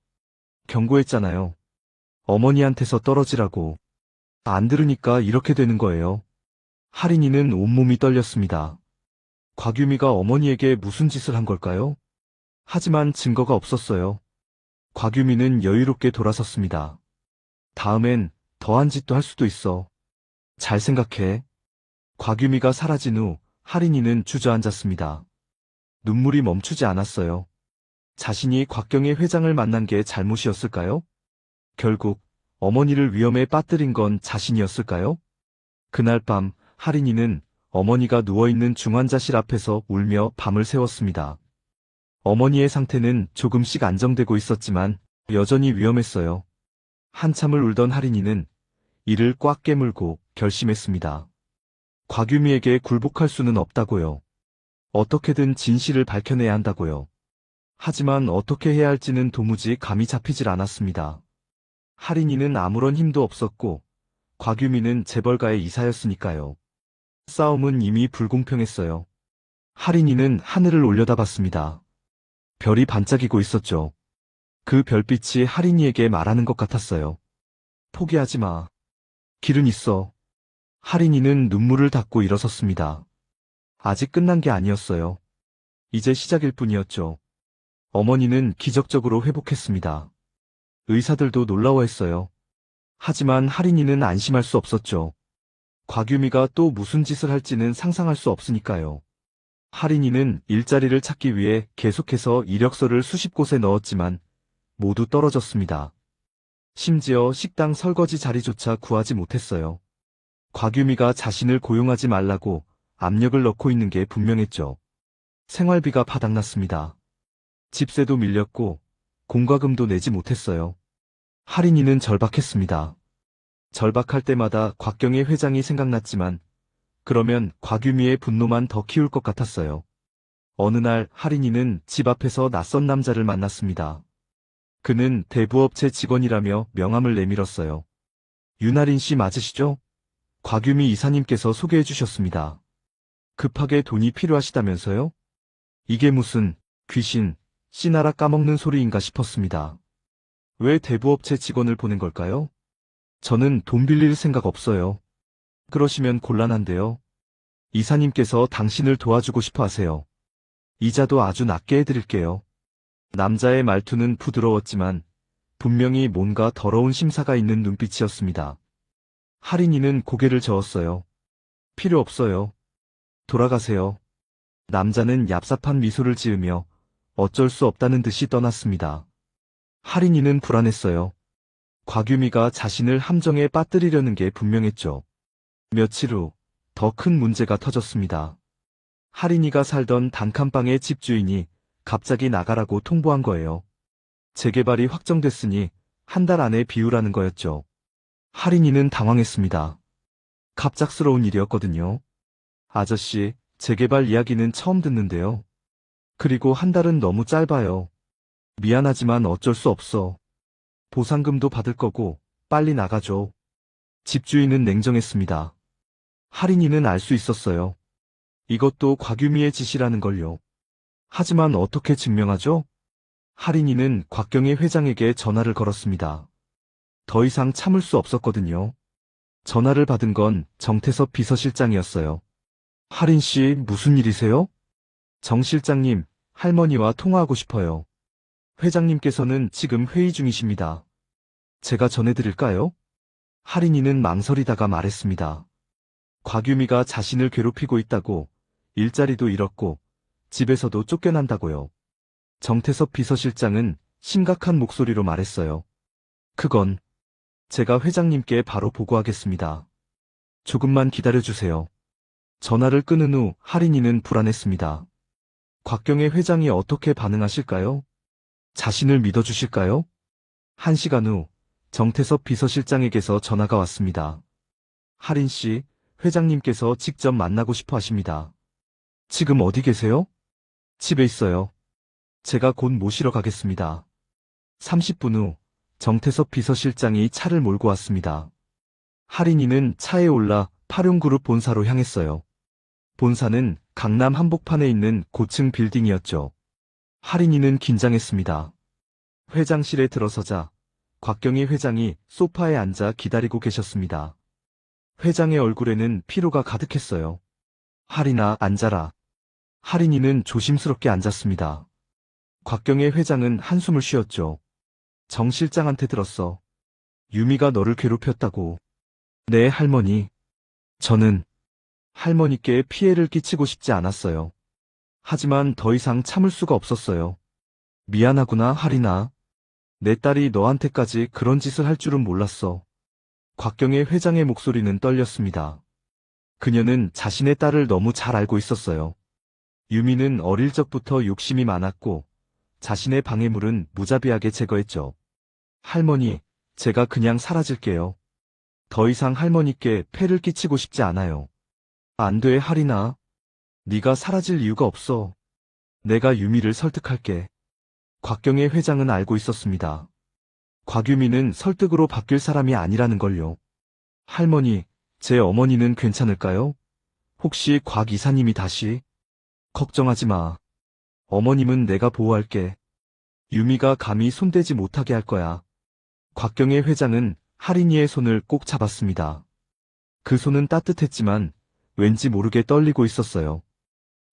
경고했잖아요. 어머니한테서 떨어지라고. 안 들으니까 이렇게 되는 거예요. 할인이는 온몸이 떨렸습니다. 곽유미가 어머니에게 무슨 짓을 한 걸까요? 하지만 증거가 없었어요. 곽유미는 여유롭게 돌아섰습니다. 다음엔 더한 짓도 할 수도 있어. 잘 생각해. 곽유미가 사라진 후 할인이는 주저앉았습니다. 눈물이 멈추지 않았어요. 자신이 곽경의 회장을 만난 게 잘못이었을까요? 결국 어머니를 위험에 빠뜨린 건 자신이었을까요? 그날 밤 할인이는 어머니가 누워있는 중환자실 앞에서 울며 밤을 새웠습니다. 어머니의 상태는 조금씩 안정되고 있었지만 여전히 위험했어요. 한참을 울던 할인이는 이를 꽉 깨물고 결심했습니다. 곽유미에게 굴복할 수는 없다고요. 어떻게든 진실을 밝혀내야 한다고요. 하지만 어떻게 해야 할지는 도무지 감이 잡히질 않았습니다. 할인이는 아무런 힘도 없었고 곽유미는 재벌가의 이사였으니까요. 싸움은 이미 불공평했어요. 할인이는 하늘을 올려다봤습니다. 별이 반짝이고 있었죠. 그 별빛이 할인이에게 말하는 것 같았어요. 포기하지 마. 길은 있어. 할인이는 눈물을 닦고 일어섰습니다. 아직 끝난 게 아니었어요. 이제 시작일 뿐이었죠. 어머니는 기적적으로 회복했습니다. 의사들도 놀라워했어요. 하지만 할인이는 안심할 수 없었죠. 곽유미가 또 무슨 짓을 할지는 상상할 수 없으니까요. 할인이는 일자리를 찾기 위해 계속해서 이력서를 수십 곳에 넣었지만 모두 떨어졌습니다. 심지어 식당 설거지 자리조차 구하지 못했어요. 곽유미가 자신을 고용하지 말라고 압력을 넣고 있는 게 분명했죠. 생활비가 바닥났습니다. 집세도 밀렸고 공과금도 내지 못했어요. 할인이는 절박했습니다. 절박할 때마다 곽경의 회장이 생각났지만 그러면 곽유미의 분노만 더 키울 것 같았어요. 어느 날 할인이는 집 앞에서 낯선 남자를 만났습니다. 그는 대부업체 직원이라며 명함을 내밀었어요. 윤아린 씨 맞으시죠? 곽유미 이사님께서 소개해 주셨습니다. 급하게 돈이 필요하시다면서요? 이게 무슨 귀신, 씨나라 까먹는 소리인가 싶었습니다. 왜 대부업체 직원을 보낸 걸까요? 저는 돈 빌릴 생각 없어요. 그러시면 곤란한데요. 이사님께서 당신을 도와주고 싶어 하세요. 이자도 아주 낮게 해드릴게요. 남자의 말투는 부드러웠지만 분명히 뭔가 더러운 심사가 있는 눈빛이었습니다. 할인이는 고개를 저었어요. 필요 없어요. 돌아가세요. 남자는 얍삽한 미소를 지으며 어쩔 수 없다는 듯이 떠났습니다. 할인이는 불안했어요. 곽유미가 자신을 함정에 빠뜨리려는 게 분명했죠. 며칠 후 더 큰 문제가 터졌습니다. 할인이가 살던 단칸방의 집주인이 갑자기 나가라고 통보한 거예요. 재개발이 확정됐으니 한 달 안에 비우라는 거였죠. 할인이는 당황했습니다. 갑작스러운 일이었거든요. 아저씨, 재개발 이야기는 처음 듣는데요. 그리고 한 달은 너무 짧아요. 미안하지만 어쩔 수 없어. 보상금도 받을 거고 빨리 나가줘. 집주인은 냉정했습니다. 할인이는 알 수 있었어요. 이것도 곽유미의 짓이라는 걸요. 하지만 어떻게 증명하죠? 할인이는 곽경희 회장에게 전화를 걸었습니다. 더 이상 참을 수 없었거든요. 전화를 받은 건 정태섭 비서실장이었어요. 할인 씨, 무슨 일이세요? 정 실장님, 할머니와 통화하고 싶어요. 회장님께서는 지금 회의 중이십니다. 제가 전해드릴까요? 할인이는 망설이다가 말했습니다. 곽유미가 자신을 괴롭히고 있다고, 일자리도 잃었고, 집에서도 쫓겨난다고요. 정태섭 비서실장은 심각한 목소리로 말했어요. 그건 제가 회장님께 바로 보고하겠습니다. 조금만 기다려주세요. 전화를 끊은 후 할인이는 불안했습니다. 곽경의 회장이 어떻게 반응하실까요? 자신을 믿어주실까요? 1시간 후 정태섭 비서실장에게서 전화가 왔습니다. 할인 씨, 회장님께서 직접 만나고 싶어 하십니다. 지금 어디 계세요? 집에 있어요. 제가 곧 모시러 가겠습니다. 30분 후 정태섭 비서실장이 차를 몰고 왔습니다. 할인이는 차에 올라 파룡그룹 본사로 향했어요. 본사는 강남 한복판에 있는 고층 빌딩이었죠. 할인이는 긴장했습니다. 회장실에 들어서자 곽경희 회장이 소파에 앉아 기다리고 계셨습니다. 회장의 얼굴에는 피로가 가득했어요. 할인아, 앉아라. 할인이는 조심스럽게 앉았습니다. 곽경의 회장은 한숨을 쉬었죠. 정 실장한테 들었어. 유미가 너를 괴롭혔다고. 네, 할머니. 저는 할머니께 피해를 끼치고 싶지 않았어요. 하지만 더 이상 참을 수가 없었어요. 미안하구나, 할인아. 내 딸이 너한테까지 그런 짓을 할 줄은 몰랐어. 곽경의 회장의 목소리는 떨렸습니다. 그녀는 자신의 딸을 너무 잘 알고 있었어요. 유미는 어릴 적부터 욕심이 많았고 자신의 방해물은 무자비하게 제거했죠. 할머니, 제가 그냥 사라질게요. 더 이상 할머니께 폐를 끼치고 싶지 않아요. 안 돼, 할인아. 네가 사라질 이유가 없어. 내가 유미를 설득할게. 곽경의 회장은 알고 있었습니다. 곽유미는 설득으로 바뀔 사람이 아니라는 걸요. 할머니, 제 어머니는 괜찮을까요? 혹시 곽 이사님이 다시? 걱정하지 마. 어머님은 내가 보호할게. 유미가 감히 손대지 못하게 할 거야. 곽경의 회장은 할인이의 손을 꼭 잡았습니다. 그 손은 따뜻했지만 왠지 모르게 떨리고 있었어요.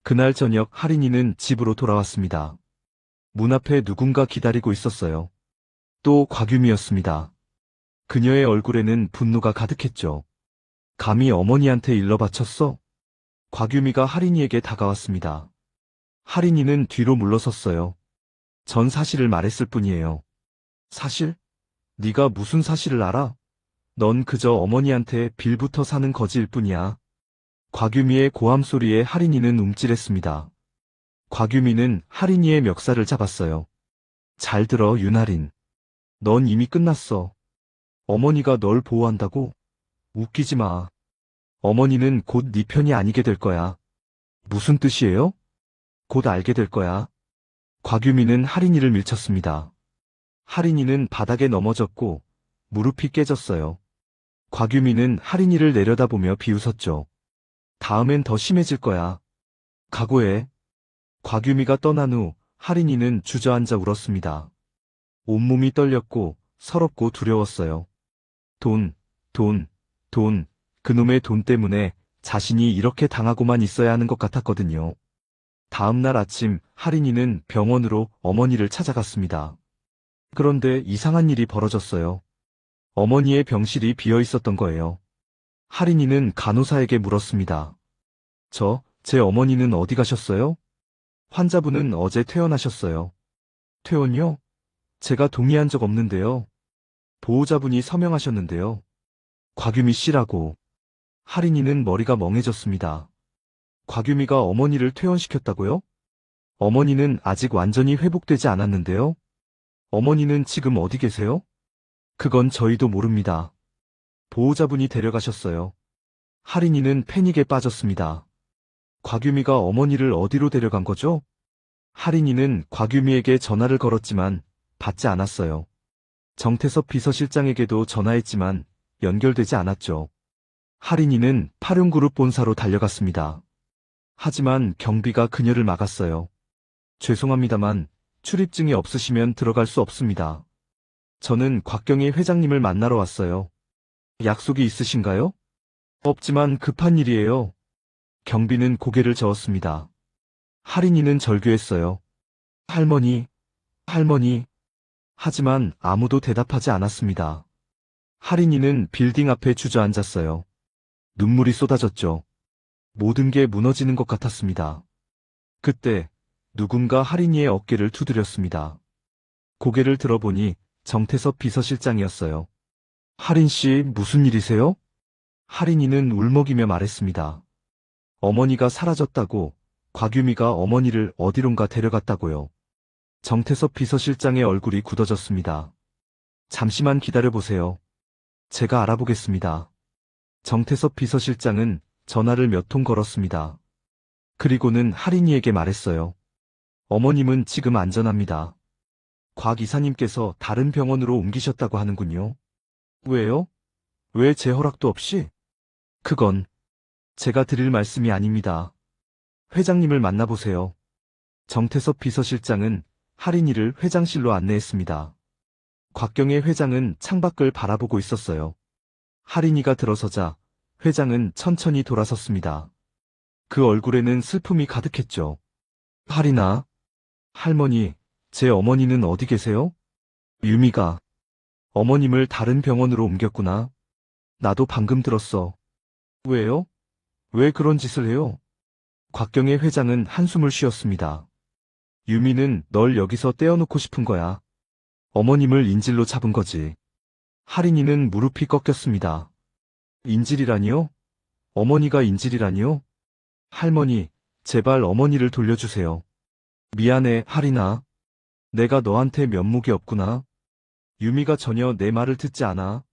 그날 저녁 할인이는 집으로 돌아왔습니다. 문 앞에 누군가 기다리고 있었어요. 또 곽유미였습니다. 그녀의 얼굴에는 분노가 가득했죠. 감히 어머니한테 일러 바쳤어? 곽유미가 할인이에게 다가왔습니다. 할인이는 뒤로 물러섰어요. 전 사실을 말했을 뿐이에요. 사실? 네가 무슨 사실을 알아? 넌 그저 어머니한테 빌부터 사는 거지일 뿐이야. 곽유미의 고함 소리에 할인이는 움찔했습니다. 곽유미는 할인이의 멱살을 잡았어요. 잘 들어, 윤할인. 넌 이미 끝났어. 어머니가 널 보호한다고? 웃기지 마. 어머니는 곧 네 편이 아니게 될 거야. 무슨 뜻이에요? 곧 알게 될 거야. 곽유미는 할인이를 밀쳤습니다. 할인이는 바닥에 넘어졌고 무릎이 깨졌어요. 곽유미는 할인이를 내려다보며 비웃었죠. 다음엔 더 심해질 거야. 각오해. 곽유미가 떠난 후 할인이는 주저앉아 울었습니다. 온몸이 떨렸고 서럽고 두려웠어요. 돈, 돈, 돈, 그놈의 돈 때문에 자신이 이렇게 당하고만 있어야 하는 것 같았거든요. 다음 날 아침 할인이는 병원으로 어머니를 찾아갔습니다. 그런데 이상한 일이 벌어졌어요. 어머니의 병실이 비어 있었던 거예요. 할인이는 간호사에게 물었습니다. 제 어머니는 어디 가셨어요? 환자분은 어제 퇴원하셨어요. 퇴원요? 제가 동의한 적 없는데요. 보호자분이 서명하셨는데요. 곽유미 씨라고. 할인이는 머리가 멍해졌습니다. 곽유미가 어머니를 퇴원시켰다고요? 어머니는 아직 완전히 회복되지 않았는데요. 어머니는 지금 어디 계세요? 그건 저희도 모릅니다. 보호자분이 데려가셨어요. 할인이는 패닉에 빠졌습니다. 곽유미가 어머니를 어디로 데려간 거죠? 할인이는 곽유미에게 전화를 걸었지만 받지 않았어요. 정태섭 비서실장에게도 전화했지만 연결되지 않았죠. 할인이는 파룡그룹 본사로 달려갔습니다. 하지만 경비가 그녀를 막았어요. 죄송합니다만 출입증이 없으시면 들어갈 수 없습니다. 저는 곽경희 회장님을 만나러 왔어요. 약속이 있으신가요? 없지만 급한 일이에요. 경비는 고개를 저었습니다. 할인이는 절규했어요. 할머니, 할머니. 하지만 아무도 대답하지 않았습니다. 할인이는 빌딩 앞에 주저앉았어요. 눈물이 쏟아졌죠. 모든 게 무너지는 것 같았습니다. 그때 누군가 할인이의 어깨를 두드렸습니다. 고개를 들어보니 정태섭 비서실장이었어요. 할인 씨, 무슨 일이세요? 할인이는 울먹이며 말했습니다. 어머니가 사라졌다고, 곽유미가 어머니를 어디론가 데려갔다고요. 정태섭 비서실장의 얼굴이 굳어졌습니다. 잠시만 기다려보세요. 제가 알아보겠습니다. 정태섭 비서실장은 전화를 몇 통 걸었습니다. 그리고는 할인이에게 말했어요. 어머님은 지금 안전합니다. 곽 이사님께서 다른 병원으로 옮기셨다고 하는군요. 왜요? 왜 제 허락도 없이? 그건 제가 드릴 말씀이 아닙니다. 회장님을 만나보세요. 정태섭 비서실장은 할인이를 회장실로 안내했습니다. 곽경의 회장은 창밖을 바라보고 있었어요. 할인이가 들어서자 회장은 천천히 돌아섰습니다. 그 얼굴에는 슬픔이 가득했죠. 할인아, 할머니, 제 어머니는 어디 계세요? 유미가 어머님을 다른 병원으로 옮겼구나. 나도 방금 들었어. 왜요? 왜 그런 짓을 해요? 곽경의 회장은 한숨을 쉬었습니다. 유미는 널 여기서 떼어놓고 싶은 거야. 어머님을 인질로 잡은 거지. 할인이는 무릎이 꺾였습니다. 인질이라니요? 어머니가 인질이라니요? 할머니, 제발 어머니를 돌려주세요. 미안해, 할인아. 내가 너한테 면목이 없구나. 유미가 전혀 내 말을 듣지 않아.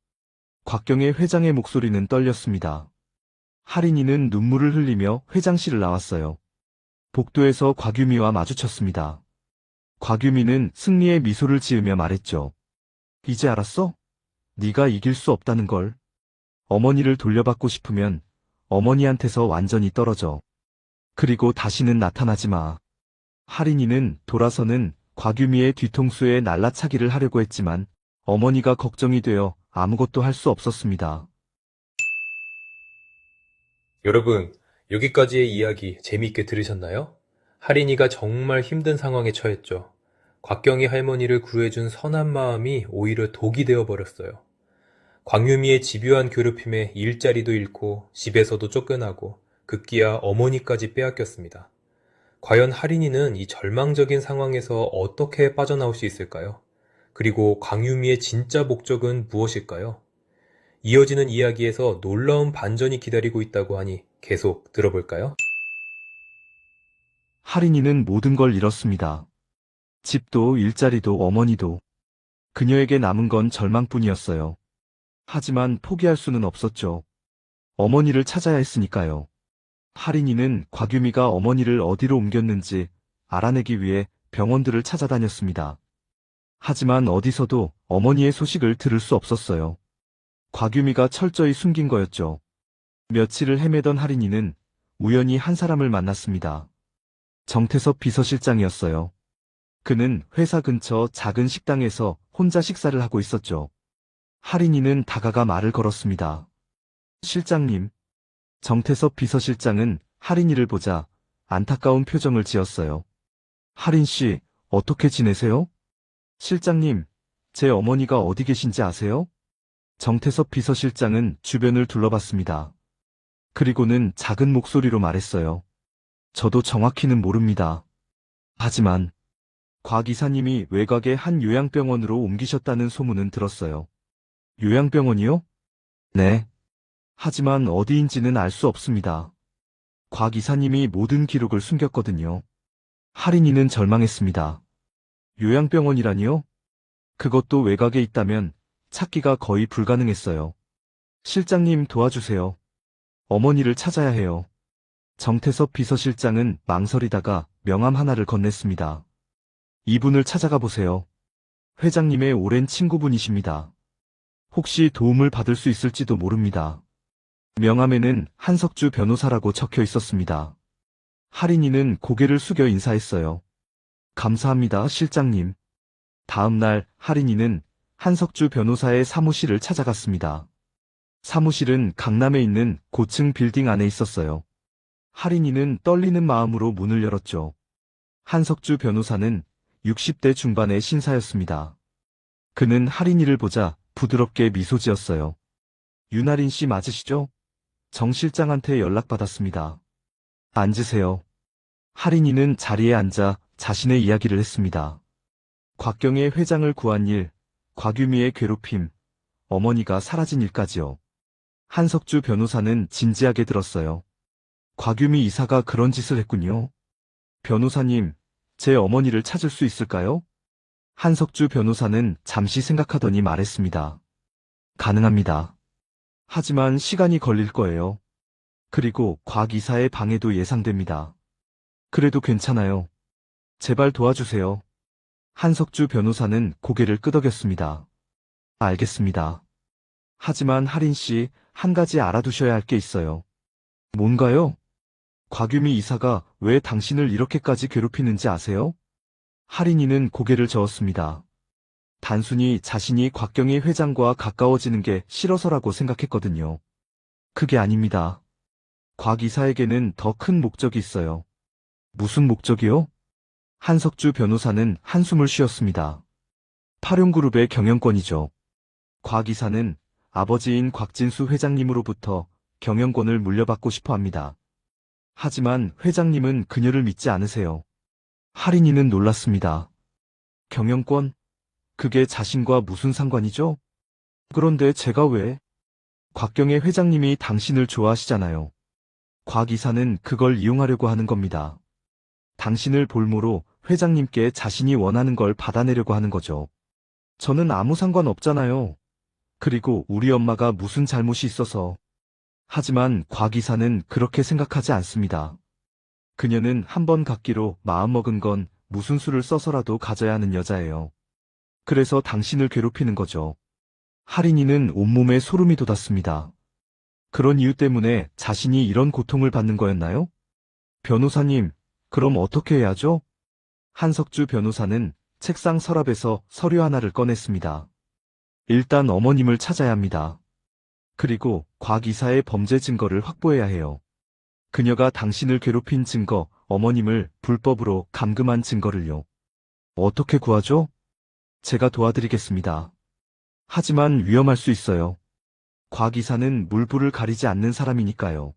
곽경의 회장의 목소리는 떨렸습니다. 할인이는 눈물을 흘리며 회장실을 나왔어요. 복도에서 곽유미와 마주쳤습니다. 곽유미는 승리의 미소를 지으며 말했죠. 이제 알았어? 네가 이길 수 없다는 걸. 어머니를 돌려받고 싶으면 어머니한테서 완전히 떨어져. 그리고 다시는 나타나지 마. 할인이는 돌아서는 곽유미의 뒤통수에 날라차기를 하려고 했지만 어머니가 걱정이 되어 아무것도 할 수 없었습니다. 여러분, 여기까지의 이야기 재미있게 들으셨나요? 할인이가 정말 힘든 상황에 처했죠. 곽경희 할머니를 구해준 선한 마음이 오히려 독이 되어버렸어요. 광유미의 집요한 괴롭힘에 일자리도 잃고 집에서도 쫓겨나고 급기야 어머니까지 빼앗겼습니다. 과연 할인이는 이 절망적인 상황에서 어떻게 빠져나올 수 있을까요? 그리고 광유미의 진짜 목적은 무엇일까요? 이어지는 이야기에서 놀라운 반전이 기다리고 있다고 하니 계속 들어볼까요? 할인이는 모든 걸 잃었습니다. 집도 일자리도 어머니도. 그녀에게 남은 건 절망뿐이었어요. 하지만 포기할 수는 없었죠. 어머니를 찾아야 했으니까요. 할인이는 곽유미가 어머니를 어디로 옮겼는지 알아내기 위해 병원들을 찾아다녔습니다. 하지만 어디서도 어머니의 소식을 들을 수 없었어요. 곽유미가 철저히 숨긴 거였죠. 며칠을 헤매던 할인이는 우연히 한 사람을 만났습니다. 정태섭 비서실장이었어요. 그는 회사 근처 작은 식당에서 혼자 식사를 하고 있었죠. 할인이는 다가가 말을 걸었습니다. 실장님. 정태섭 비서실장은 할인이를 보자 안타까운 표정을 지었어요. 할인 씨, 어떻게 지내세요? 실장님, 제 어머니가 어디 계신지 아세요? 정태섭 비서실장은 주변을 둘러봤습니다. 그리고는 작은 목소리로 말했어요. 저도 정확히는 모릅니다. 하지만 곽 이사님이 외곽의 한 요양병원으로 옮기셨다는 소문은 들었어요. 요양병원이요? 네. 하지만 어디인지는 알 수 없습니다. 곽 이사님이 모든 기록을 숨겼거든요. 할인이는 절망했습니다. 요양병원이라니요? 그것도 외곽에 있다면 찾기가 거의 불가능했어요. 실장님 도와주세요. 어머니를 찾아야 해요. 정태섭 비서실장은 망설이다가 명함 하나를 건넸습니다. 이분을 찾아가 보세요. 회장님의 오랜 친구분이십니다. 혹시 도움을 받을 수 있을지도 모릅니다. 명함에는 한석주 변호사라고 적혀 있었습니다. 할인이는 고개를 숙여 인사했어요. 감사합니다, 실장님. 다음 날 할인이는 한석주 변호사의 사무실을 찾아갔습니다. 사무실은 강남에 있는 고층 빌딩 안에 있었어요. 할인이는 떨리는 마음으로 문을 열었죠. 한석주 변호사는 60대 중반의 신사였습니다. 그는 할인이를 보자 부드럽게 미소 지었어요. 윤할인 씨 맞으시죠? 정 실장한테 연락받았습니다. 앉으세요. 할인이는 자리에 앉아 자신의 이야기를 했습니다. 곽경의 회장을 구한 일, 곽유미의 괴롭힘, 어머니가 사라진 일까지요. 한석주 변호사는 진지하게 들었어요. 곽유미 이사가 그런 짓을 했군요. 변호사님, 제 어머니를 찾을 수 있을까요? 한석주 변호사는 잠시 생각하더니 말했습니다. 가능합니다. 하지만 시간이 걸릴 거예요. 그리고 곽 이사의 방해도 예상됩니다. 그래도 괜찮아요. 제발 도와주세요. 한석주 변호사는 고개를 끄덕였습니다. 알겠습니다. 하지만 할인 씨, 한 가지 알아두셔야 할 게 있어요. 뭔가요? 곽유미 이사가 왜 당신을 이렇게까지 괴롭히는지 아세요? 할인이는 고개를 저었습니다. 단순히 자신이 곽경희 회장과 가까워지는 게 싫어서라고 생각했거든요. 그게 아닙니다. 곽 이사에게는 더 큰 목적이 있어요. 무슨 목적이요? 한석주 변호사는 한숨을 쉬었습니다. 파룡그룹의 경영권이죠. 곽 이사는 아버지인 곽진수 회장님으로부터 경영권을 물려받고 싶어 합니다. 하지만 회장님은 그녀를 믿지 않으세요. 할인이는 놀랐습니다. 경영권? 그게 자신과 무슨 상관이죠? 그런데 제가 왜? 곽경의 회장님이 당신을 좋아하시잖아요. 곽 이사는 그걸 이용하려고 하는 겁니다. 당신을 볼모로 회장님께 자신이 원하는 걸 받아내려고 하는 거죠. 저는 아무 상관 없잖아요. 그리고 우리 엄마가 무슨 잘못이 있어서. 하지만 곽 이사는 그렇게 생각하지 않습니다. 그녀는 한 번 갖기로 마음먹은 건 무슨 수를 써서라도 가져야 하는 여자예요. 그래서 당신을 괴롭히는 거죠. 할인이는 온몸에 소름이 돋았습니다. 그런 이유 때문에 자신이 이런 고통을 받는 거였나요? 변호사님, 그럼 어떻게 해야죠? 한석주 변호사는 책상 서랍에서 서류 하나를 꺼냈습니다. 일단 어머님을 찾아야 합니다. 그리고 곽 이사의 범죄 증거를 확보해야 해요. 그녀가 당신을 괴롭힌 증거, 어머님을 불법으로 감금한 증거를요. 어떻게 구하죠? 제가 도와드리겠습니다. 하지만 위험할 수 있어요. 곽 이사는 물불을 가리지 않는 사람이니까요.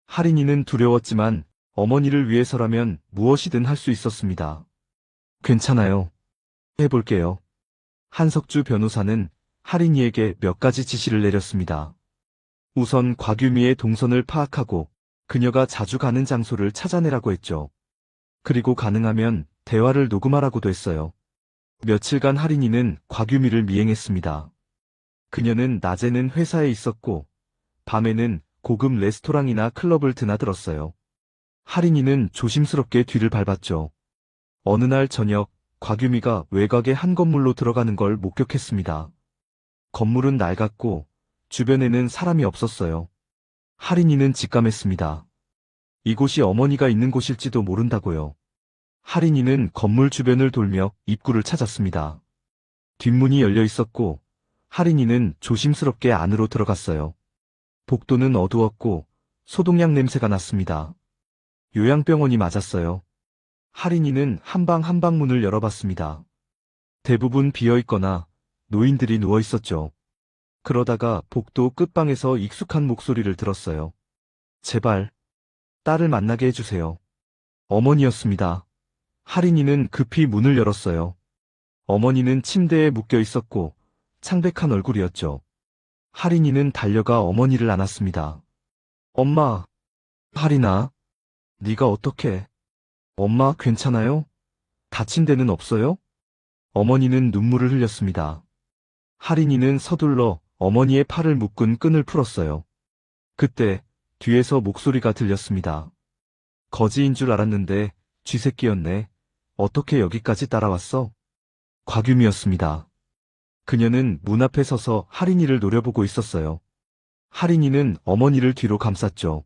할인이는 두려웠지만 어머니를 위해서라면 무엇이든 할 수 있었습니다. 괜찮아요. 해볼게요. 한석주 변호사는 할인이에게 몇 가지 지시를 내렸습니다. 우선 곽유미의 동선을 파악하고 그녀가 자주 가는 장소를 찾아내라고 했죠. 그리고 가능하면 대화를 녹음하라고도 했어요. 며칠간 할인이는 곽유미를 미행했습니다. 그녀는 낮에는 회사에 있었고 밤에는 고급 레스토랑이나 클럽을 드나들었어요. 할인이는 조심스럽게 뒤를 밟았죠. 어느 날 저녁 곽유미가 외곽의 한 건물로 들어가는 걸 목격했습니다. 건물은 낡았고 주변에는 사람이 없었어요. 할인이는 직감했습니다. 이곳이 어머니가 있는 곳일지도 모른다고요. 할인이는 건물 주변을 돌며 입구를 찾았습니다. 뒷문이 열려 있었고 할인이는 조심스럽게 안으로 들어갔어요. 복도는 어두웠고 소독약 냄새가 났습니다. 요양병원이 맞았어요. 할인이는 한 방 한 방 문을 열어봤습니다. 대부분 비어있거나 노인들이 누워있었죠. 그러다가 복도 끝방에서 익숙한 목소리를 들었어요. 제발, 딸을 만나게 해주세요. 어머니였습니다. 할인이는 급히 문을 열었어요. 어머니는 침대에 묶여 있었고 창백한 얼굴이었죠. 할인이는 달려가 어머니를 안았습니다. 엄마, 할인아, 네가 어떻게? 엄마 괜찮아요? 다친 데는 없어요? 어머니는 눈물을 흘렸습니다. 할인이는 서둘러 어머니의 팔을 묶은 끈을 풀었어요. 그때 뒤에서 목소리가 들렸습니다. 거지인 줄 알았는데 쥐새끼였네. 어떻게 여기까지 따라왔어? 곽유미였습니다. 그녀는 문 앞에 서서 할인이를 노려보고 있었어요. 할인이는 어머니를 뒤로 감쌌죠.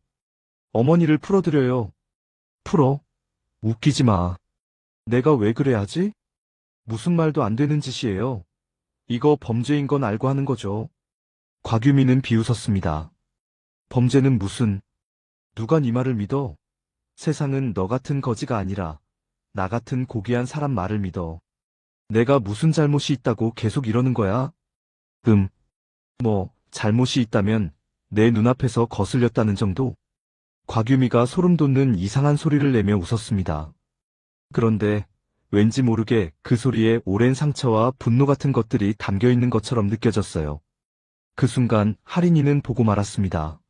어머니를 풀어드려요. 풀어? 웃기지 마. 내가 왜 그래야지? 무슨 말도 안 되는 짓이에요. 이거 범죄인 건 알고 하는 거죠. 곽유미는 비웃었습니다. 범죄는 무슨? 누가 네 말을 믿어? 세상은 너 같은 거지가 아니라 나 같은 고귀한 사람 말을 믿어. 내가 무슨 잘못이 있다고 계속 이러는 거야? 뭐, 잘못이 있다면 내 눈앞에서 거슬렸다는 정도? 곽유미가 소름 돋는 이상한 소리를 내며 웃었습니다. 그런데 왠지 모르게 그 소리에 오랜 상처와 분노 같은 것들이 담겨 있는 것처럼 느껴졌어요. 그 순간 할인이는 보고 말았습니다.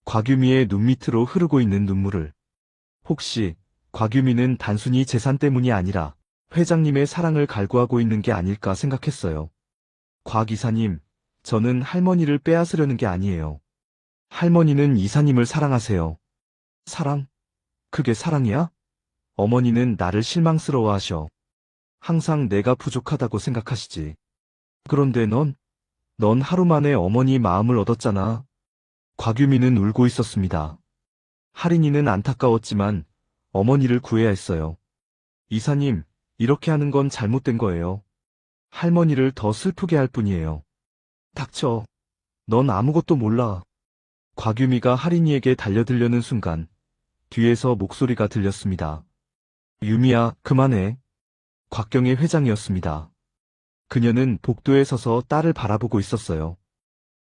곽유미의 눈 밑으로 흐르고 있는 눈물을. 혹시 곽유미는 단순히 재산 때문이 아니라 회장님의 사랑을 갈구하고 있는 게 아닐까 생각했어요. 곽 이사님, 저는 할머니를 빼앗으려는 게 아니에요. 할머니는 이사님을 사랑하세요. 사랑? 그게 사랑이야? 어머니는 나를 실망스러워하셔. 항상 내가 부족하다고 생각하시지. 그런데 넌 하루 만에 어머니 마음을 얻었잖아. 곽유미는 울고 있었습니다. 할인이는 안타까웠지만 어머니를 구해야 했어요. 이사님, 이렇게 하는 건 잘못된 거예요. 할머니를 더 슬프게 할 뿐이에요. 닥쳐. 넌 아무것도 몰라. 곽유미가 할인이에게 달려들려는 순간 뒤에서 목소리가 들렸습니다. 유미야, 그만해. 곽경의 회장이었습니다. 그녀는 복도에 서서 딸을 바라보고 있었어요.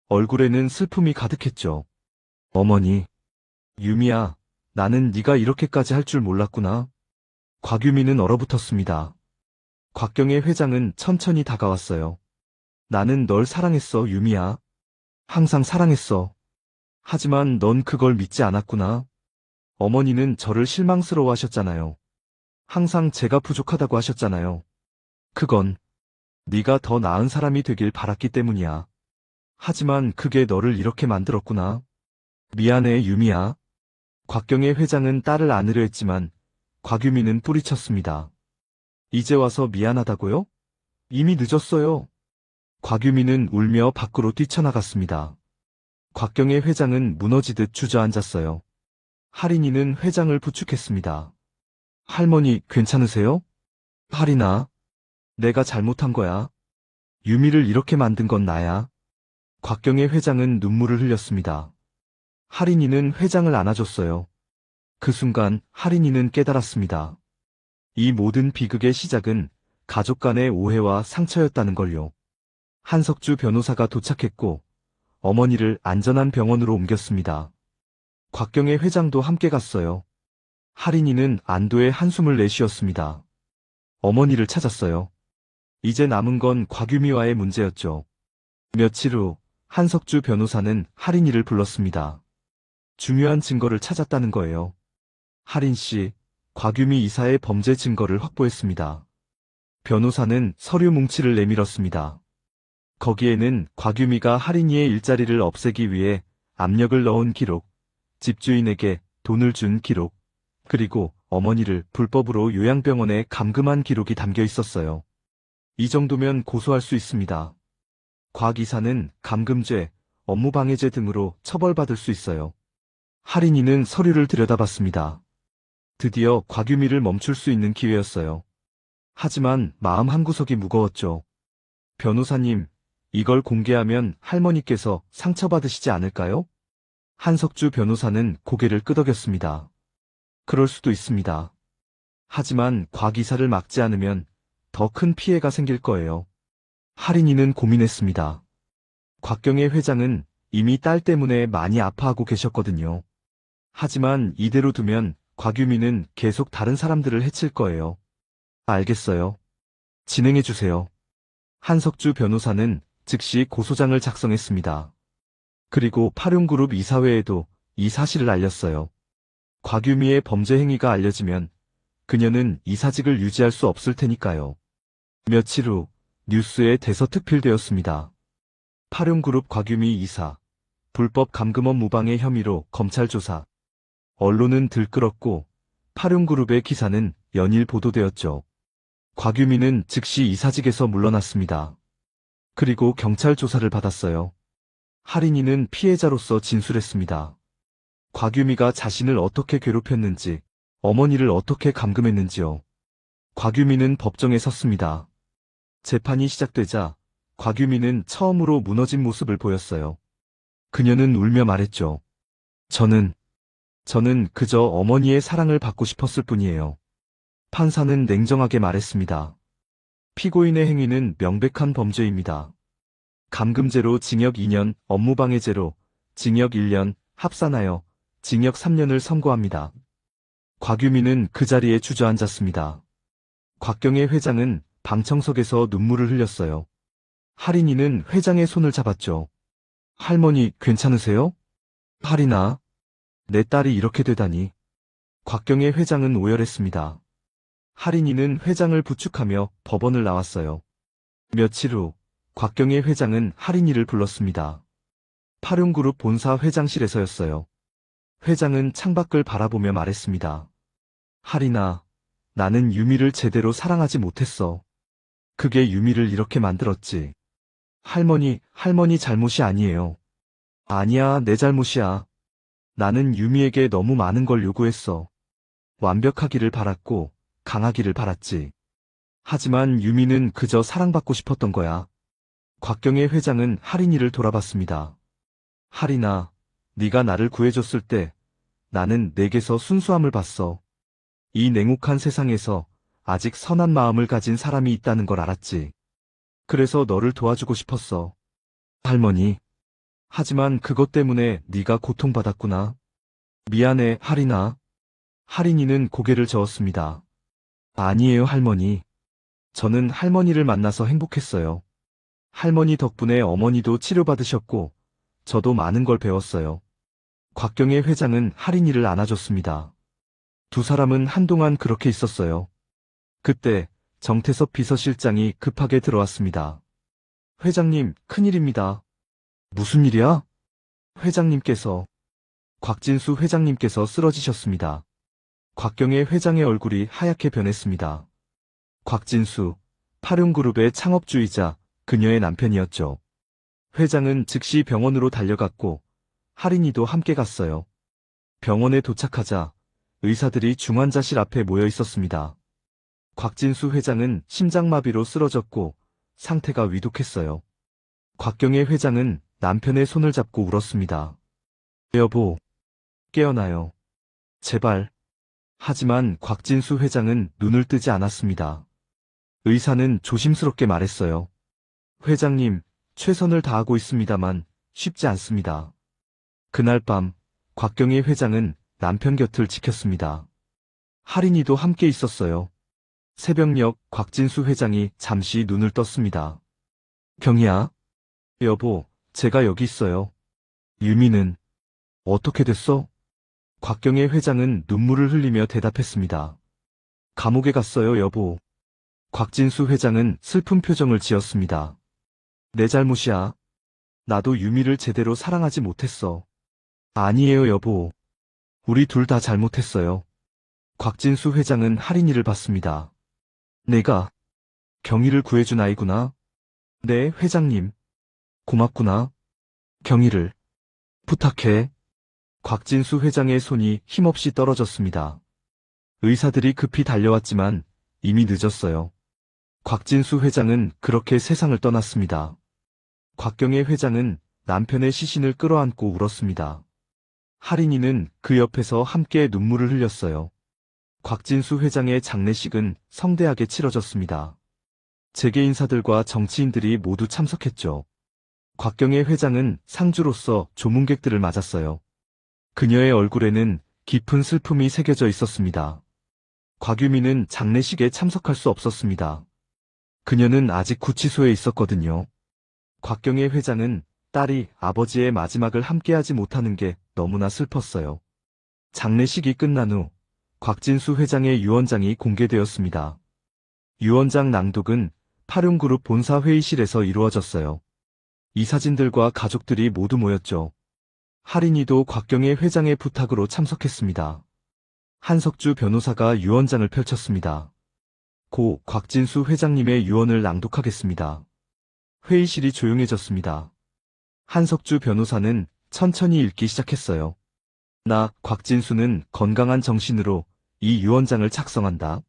얼굴에는 슬픔이 가득했죠. 어머니. 유미야, 나는 네가 이렇게까지 할 줄 몰랐구나. 곽유미는 얼어붙었습니다. 곽경의 회장은 천천히 다가왔어요. 나는 널 사랑했어, 유미야. 항상 사랑했어. 하지만 넌 그걸 믿지 않았구나. 어머니는 저를 실망스러워하셨잖아요. 항상 제가 부족하다고 하셨잖아요. 그건 네가 더 나은 사람이 되길 바랐기 때문이야. 하지만 그게 너를 이렇게 만들었구나. 미안해, 유미야. 곽경의 회장은 딸을 안으려 했지만 곽유미는 뿌리쳤습니다. 이제 와서 미안하다고요? 이미 늦었어요. 곽유미는 울며 밖으로 뛰쳐나갔습니다. 곽경의 회장은 무너지듯 주저앉았어요. 할인이는 회장을 부축했습니다. 할머니, 괜찮으세요? 할인아, 내가 잘못한 거야. 유미를 이렇게 만든 건 나야. 곽경의 회장은 눈물을 흘렸습니다. 할인이는 회장을 안아줬어요. 그 순간 할인이는 깨달았습니다. 이 모든 비극의 시작은 가족 간의 오해와 상처였다는 걸요. 한석주 변호사가 도착했고 어머니를 안전한 병원으로 옮겼습니다. 곽경의 회장도 함께 갔어요. 할인이는 안도의 한숨을 내쉬었습니다. 어머니를 찾았어요. 이제 남은 건 곽유미와의 문제였죠. 며칠 후 한석주 변호사는 할인이를 불렀습니다. 중요한 증거를 찾았다는 거예요. 할인 씨, 곽유미 이사의 범죄 증거를 확보했습니다. 변호사는 서류 뭉치를 내밀었습니다. 거기에는 곽유미가 할인이의 일자리를 없애기 위해 압력을 넣은 기록, 집주인에게 돈을 준 기록, 그리고 어머니를 불법으로 요양병원에 감금한 기록이 담겨 있었어요. 이 정도면 고소할 수 있습니다. 곽 이사는 감금죄, 업무방해죄 등으로 처벌받을 수 있어요. 할인이는 서류를 들여다봤습니다. 드디어 곽유미를 멈출 수 있는 기회였어요. 하지만 마음 한구석이 무거웠죠. 변호사님, 이걸 공개하면 할머니께서 상처받으시지 않을까요? 한석주 변호사는 고개를 끄덕였습니다. 그럴 수도 있습니다. 하지만 곽 이사를 막지 않으면 더 큰 피해가 생길 거예요. 할인이는 고민했습니다. 곽경애 회장은 이미 딸 때문에 많이 아파하고 계셨거든요. 하지만 이대로 두면 곽유미는 계속 다른 사람들을 해칠 거예요. 알겠어요. 진행해 주세요. 한석주 변호사는 즉시 고소장을 작성했습니다. 그리고 파룡그룹 이사회에도 이 사실을 알렸어요. 곽유미의 범죄 행위가 알려지면 그녀는 이사직을 유지할 수 없을 테니까요. 며칠 후 뉴스에 대서특필되었습니다. 파룡그룹 곽유미 이사, 불법 감금업 무방해 혐의로 검찰 조사. 언론은 들끓었고 파룡그룹의 기사는 연일 보도되었죠. 곽유미는 즉시 이사직에서 물러났습니다. 그리고 경찰 조사를 받았어요. 할인이는 피해자로서 진술했습니다. 곽유미가 자신을 어떻게 괴롭혔는지, 어머니를 어떻게 감금했는지요. 곽유미는 법정에 섰습니다. 재판이 시작되자 곽유미는 처음으로 무너진 모습을 보였어요. 그녀는 울며 말했죠. 저는 그저 어머니의 사랑을 받고 싶었을 뿐이에요. 판사는 냉정하게 말했습니다. 피고인의 행위는 명백한 범죄입니다. 감금죄로 징역 2년, 업무방해죄로 징역 1년, 합산하여 징역 3년을 선고합니다. 곽유미는 그 자리에 주저앉았습니다. 곽경애 회장은 방청석에서 눈물을 흘렸어요. 할인이는 회장의 손을 잡았죠. 할머니, 괜찮으세요? 할인아, 내 딸이 이렇게 되다니. 곽경애 회장은 오열했습니다. 할인이는 회장을 부축하며 법원을 나왔어요. 며칠 후 곽경애 회장은 할인이를 불렀습니다. 파룡그룹 본사 회장실에서였어요. 회장은 창밖을 바라보며 말했습니다. 할인아, 나는 유미를 제대로 사랑하지 못했어. 그게 유미를 이렇게 만들었지. 할머니 잘못이 아니에요. 아니야, 내 잘못이야. 나는 유미에게 너무 많은 걸 요구했어. 완벽하기를 바랐고, 강하기를 바랐지. 하지만 유미는 그저 사랑받고 싶었던 거야. 곽경애 회장은 할인이를 돌아봤습니다. 할인아, 네가 나를 구해줬을 때 나는 내게서 순수함을 봤어. 이 냉혹한 세상에서 아직 선한 마음을 가진 사람이 있다는 걸 알았지. 그래서 너를 도와주고 싶었어. 할머니. 하지만 그것 때문에 네가 고통받았구나. 미안해, 할인아. 할인이는 고개를 저었습니다. 아니에요, 할머니. 저는 할머니를 만나서 행복했어요. 할머니 덕분에 어머니도 치료받으셨고, 저도 많은 걸 배웠어요. 곽경애 회장은 할인이를 안아줬습니다. 두 사람은 한동안 그렇게 있었어요. 그때 정태섭 비서실장이 급하게 들어왔습니다. 회장님, 큰일입니다. 무슨 일이야? 회장님께서, 곽진수 회장님께서 쓰러지셨습니다. 곽경애 회장의 얼굴이 하얗게 변했습니다. 곽진수, 파룡그룹의 창업주이자 그녀의 남편이었죠. 회장은 즉시 병원으로 달려갔고 할인이도 함께 갔어요. 병원에 도착하자 의사들이 중환자실 앞에 모여 있었습니다. 곽진수 회장은 심장마비로 쓰러졌고 상태가 위독했어요. 곽경애 회장은 남편의 손을 잡고 울었습니다. 여보, 깨어나요. 제발. 하지만 곽진수 회장은 눈을 뜨지 않았습니다. 의사는 조심스럽게 말했어요. 회장님, 최선을 다하고 있습니다만 쉽지 않습니다. 그날 밤 곽경애 회장은 남편 곁을 지켰습니다. 할인이도 함께 있었어요. 새벽녘 곽진수 회장이 잠시 눈을 떴습니다. 경희야. 여보, 제가 여기 있어요. 유미는 어떻게 됐어? 곽경애 회장은 눈물을 흘리며 대답했습니다. 감옥에 갔어요, 여보. 곽진수 회장은 슬픈 표정을 지었습니다. 내 잘못이야. 나도 유미를 제대로 사랑하지 못했어. 아니에요, 여보. 우리 둘 다 잘못했어요. 곽진수 회장은 할인이를 봤습니다. 내가 경희를 구해준 아이구나. 네, 회장님. 고맙구나. 경희를 부탁해. 곽진수 회장의 손이 힘없이 떨어졌습니다. 의사들이 급히 달려왔지만 이미 늦었어요. 곽진수 회장은 그렇게 세상을 떠났습니다. 곽경애 회장은 남편의 시신을 끌어안고 울었습니다. 할인이는 그 옆에서 함께 눈물을 흘렸어요. 곽진수 회장의 장례식은 성대하게 치러졌습니다. 재계 인사들과 정치인들이 모두 참석했죠. 곽경애 회장은 상주로서 조문객들을 맞았어요. 그녀의 얼굴에는 깊은 슬픔이 새겨져 있었습니다. 곽유미는 장례식에 참석할 수 없었습니다. 그녀는 아직 구치소에 있었거든요. 곽경애 회장은 딸이 아버지의 마지막을 함께하지 못하는 게 너무나 슬펐어요. 장례식이 끝난 후 곽진수 회장의 유언장이 공개되었습니다. 유언장 낭독은 파룡그룹 본사 회의실에서 이루어졌어요. 이 사진들과 가족들이 모두 모였죠. 할인이도 곽경애 회장의 부탁으로 참석했습니다. 한석주 변호사가 유언장을 펼쳤습니다. 고 곽진수 회장님의 유언을 낭독하겠습니다. 회의실이 조용해졌습니다. 한석주 변호사는 천천히 읽기 시작했어요. 나, 곽진수는 건강한 정신으로 이 유언장을 작성한다.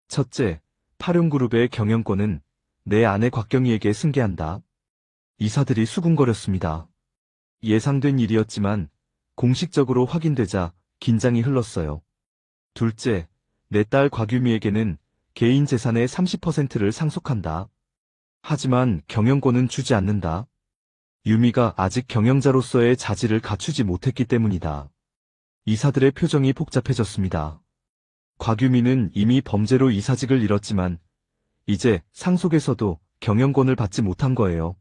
첫째, 파룡그룹의 경영권은 내 아내 곽경희에게 승계한다. 이사들이 수군거렸습니다. 예상된 일이었지만 공식적으로 확인되자 긴장이 흘렀어요. 둘째, 내 딸 곽유미에게는 개인 재산의 30%를 상속한다. 하지만 경영권은 주지 않는다. 유미가 아직 경영자로서의 자질을 갖추지 못했기 때문이다. 이사들의 표정이 복잡해졌습니다. 곽유미는 이미 범죄로 이사직을 잃었지만 이제 상속에서도 경영권을 받지 못한 거예요.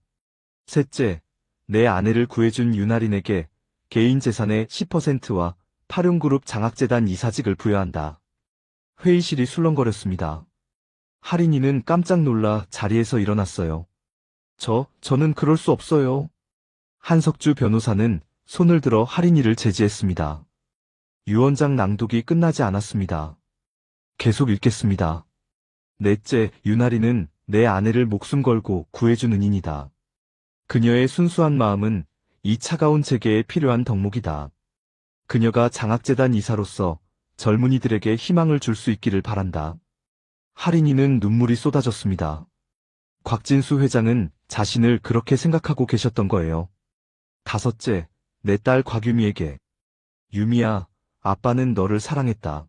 셋째, 내 아내를 구해준 윤아린에게 개인 재산의 10%와 파룡그룹 장학재단 이사직을 부여한다. 회의실이 술렁거렸습니다. 할인이는 깜짝 놀라 자리에서 일어났어요. 저는 그럴 수 없어요. 한석주 변호사는 손을 들어 할인이를 제지했습니다. 유언장 낭독이 끝나지 않았습니다. 계속 읽겠습니다. 넷째, 윤아린은 내 아내를 목숨 걸고 구해준 은인이다. 그녀의 순수한 마음은 이 차가운 재계에 필요한 덕목이다. 그녀가 장학재단 이사로서 젊은이들에게 희망을 줄 수 있기를 바란다. 할인이는 눈물이 쏟아졌습니다. 곽진수 회장은 자신을 그렇게 생각하고 계셨던 거예요. 다섯째, 내 딸 곽유미에게. 유미야, 아빠는 너를 사랑했다.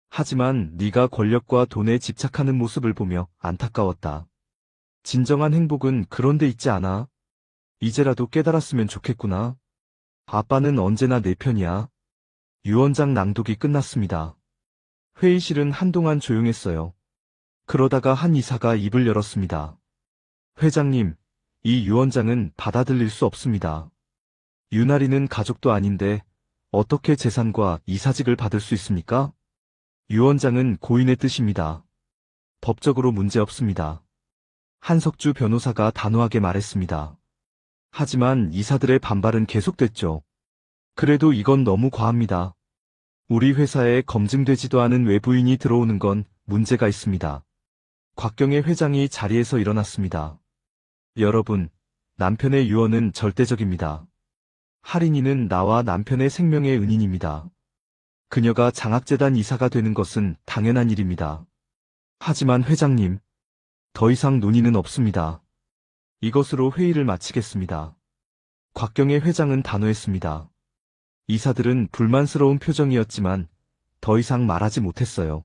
하지만 네가 권력과 돈에 집착하는 모습을 보며 안타까웠다. 진정한 행복은 그런 데 있지 않아. 이제라도 깨달았으면 좋겠구나. 아빠는 언제나 내 편이야. 유언장 낭독이 끝났습니다. 회의실은 한동안 조용했어요. 그러다가 한 이사가 입을 열었습니다. 회장님, 이 유언장은 받아들일 수 없습니다. 윤아리는 가족도 아닌데 어떻게 재산과 이사직을 받을 수 있습니까? 유언장은 고인의 뜻입니다. 법적으로 문제없습니다. 한석주 변호사가 단호하게 말했습니다. 하지만 이사들의 반발은 계속됐죠. 그래도 이건 너무 과합니다. 우리 회사에 검증되지도 않은 외부인이 들어오는 건 문제가 있습니다. 곽경애 회장이 자리에서 일어났습니다. 여러분, 남편의 유언은 절대적입니다. 할인이는 나와 남편의 생명의 은인입니다. 그녀가 장학재단 이사가 되는 것은 당연한 일입니다. 하지만 회장님, 더 이상 논의는 없습니다. 이것으로 회의를 마치겠습니다. 곽경애 회장은 단호했습니다. 이사들은 불만스러운 표정이었지만 더 이상 말하지 못했어요.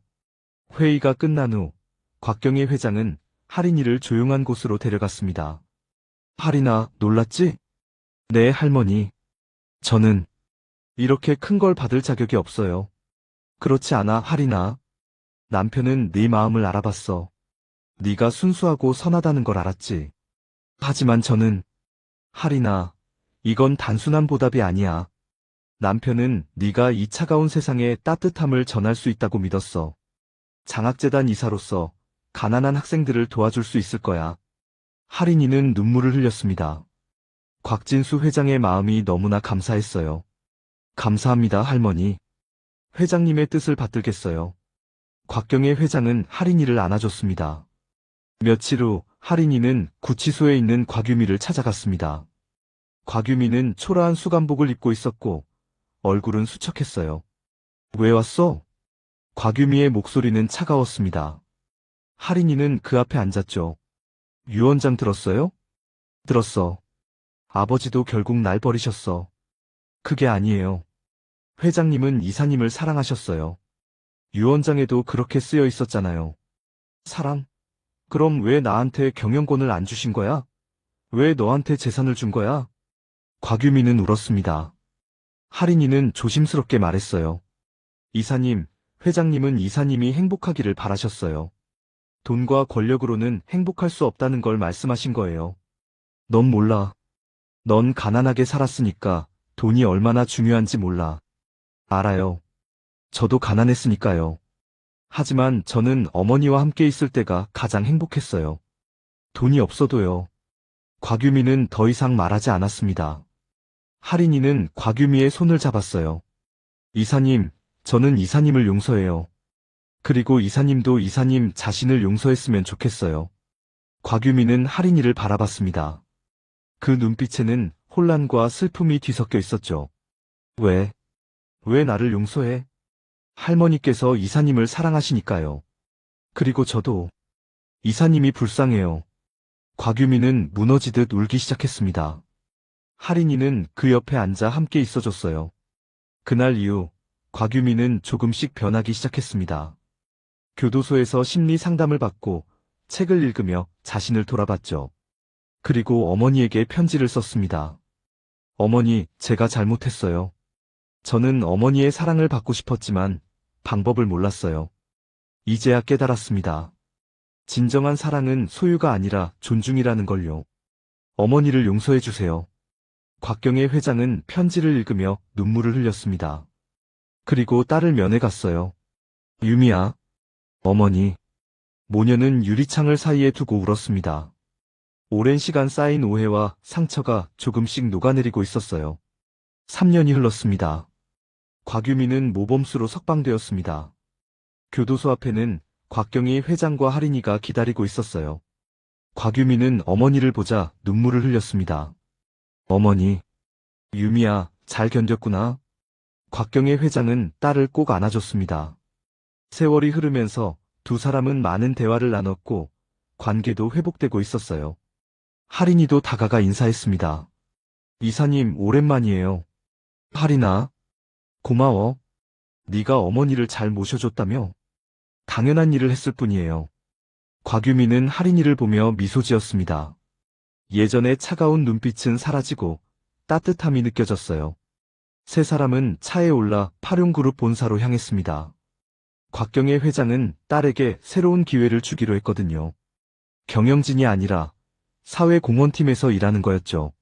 회의가 끝난 후 곽경애 회장은 할인이를 조용한 곳으로 데려갔습니다. 할인아, 놀랐지? 네, 할머니. 저는 이렇게 큰 걸 받을 자격이 없어요. 그렇지 않아, 할인아. 남편은 네 마음을 알아봤어. 네가 순수하고 선하다는 걸 알았지. 하지만 저는, 할인아, 이건 단순한 보답이 아니야. 남편은 네가 이 차가운 세상에 따뜻함을 전할 수 있다고 믿었어. 장학재단 이사로서 가난한 학생들을 도와줄 수 있을 거야. 할인이는 눈물을 흘렸습니다. 곽진수 회장의 마음이 너무나 감사했어요. 감사합니다, 할머니. 회장님의 뜻을 받들겠어요. 곽경의 회장은 할인이를 안아줬습니다. 며칠 후 할인이는 구치소에 있는 곽유미를 찾아갔습니다. 곽유미는 초라한 수감복을 입고 있었고 얼굴은 수척했어요. 왜 왔어? 곽유미의 목소리는 차가웠습니다. 할인이는 그 앞에 앉았죠. 유 원장 들었어요? 들었어. 아버지도 결국 날 버리셨어. 그게 아니에요. 회장님은 이사님을 사랑하셨어요. 유 원장에도 그렇게 쓰여 있었잖아요. 사랑? 그럼 왜 나한테 경영권을 안 주신 거야? 왜 너한테 재산을 준 거야? 곽유미는 울었습니다. 할인이는 조심스럽게 말했어요. 이사님, 회장님은 이사님이 행복하기를 바라셨어요. 돈과 권력으로는 행복할 수 없다는 걸 말씀하신 거예요. 넌 몰라. 넌 가난하게 살았으니까 돈이 얼마나 중요한지 몰라. 알아요. 저도 가난했으니까요. 하지만 저는 어머니와 함께 있을 때가 가장 행복했어요. 돈이 없어도요. 곽유미는 더 이상 말하지 않았습니다. 할인이는 곽유미의 손을 잡았어요. 이사님, 저는 이사님을 용서해요. 그리고 이사님도 이사님 자신을 용서했으면 좋겠어요. 곽유미는 할인이를 바라봤습니다. 그 눈빛에는 혼란과 슬픔이 뒤섞여 있었죠. 왜? 왜 나를 용서해? 할머니께서 이사님을 사랑하시니까요. 그리고 저도 이사님이 불쌍해요. 곽유미는 무너지듯 울기 시작했습니다. 할인이는 그 옆에 앉아 함께 있어줬어요. 그날 이후 곽유미는 조금씩 변하기 시작했습니다. 교도소에서 심리 상담을 받고 책을 읽으며 자신을 돌아봤죠. 그리고 어머니에게 편지를 썼습니다. 어머니, 제가 잘못했어요. 저는 어머니의 사랑을 받고 싶었지만 방법을 몰랐어요. 이제야 깨달았습니다. 진정한 사랑은 소유가 아니라 존중이라는 걸요. 어머니를 용서해 주세요. 곽경의 회장은 편지를 읽으며 눈물을 흘렸습니다. 그리고 딸을 면회 갔어요. 유미야. 어머니. 모녀는 유리창을 사이에 두고 울었습니다. 오랜 시간 쌓인 오해와 상처가 조금씩 녹아내리고 있었어요. 3년이 흘렀습니다. 곽유미는 모범수로 석방되었습니다. 교도소 앞에는 곽경희 회장과 할인이가 기다리고 있었어요. 곽유미는 어머니를 보자 눈물을 흘렸습니다. 어머니. 유미야, 잘 견뎠구나. 곽경의 회장은 딸을 꼭 안아줬습니다. 세월이 흐르면서 두 사람은 많은 대화를 나눴고 관계도 회복되고 있었어요. 할인이도 다가가 인사했습니다. 이사님, 오랜만이에요. 할인아. 고마워. 네가 어머니를 잘 모셔줬다며? 당연한 일을 했을 뿐이에요. 곽유미는 할인이를 보며 미소 지었습니다. 예전의 차가운 눈빛은 사라지고 따뜻함이 느껴졌어요. 세 사람은 차에 올라 파룡그룹 본사로 향했습니다. 곽경의 회장은 딸에게 새로운 기회를 주기로 했거든요. 경영진이 아니라 사회공헌팀에서 일하는 거였죠.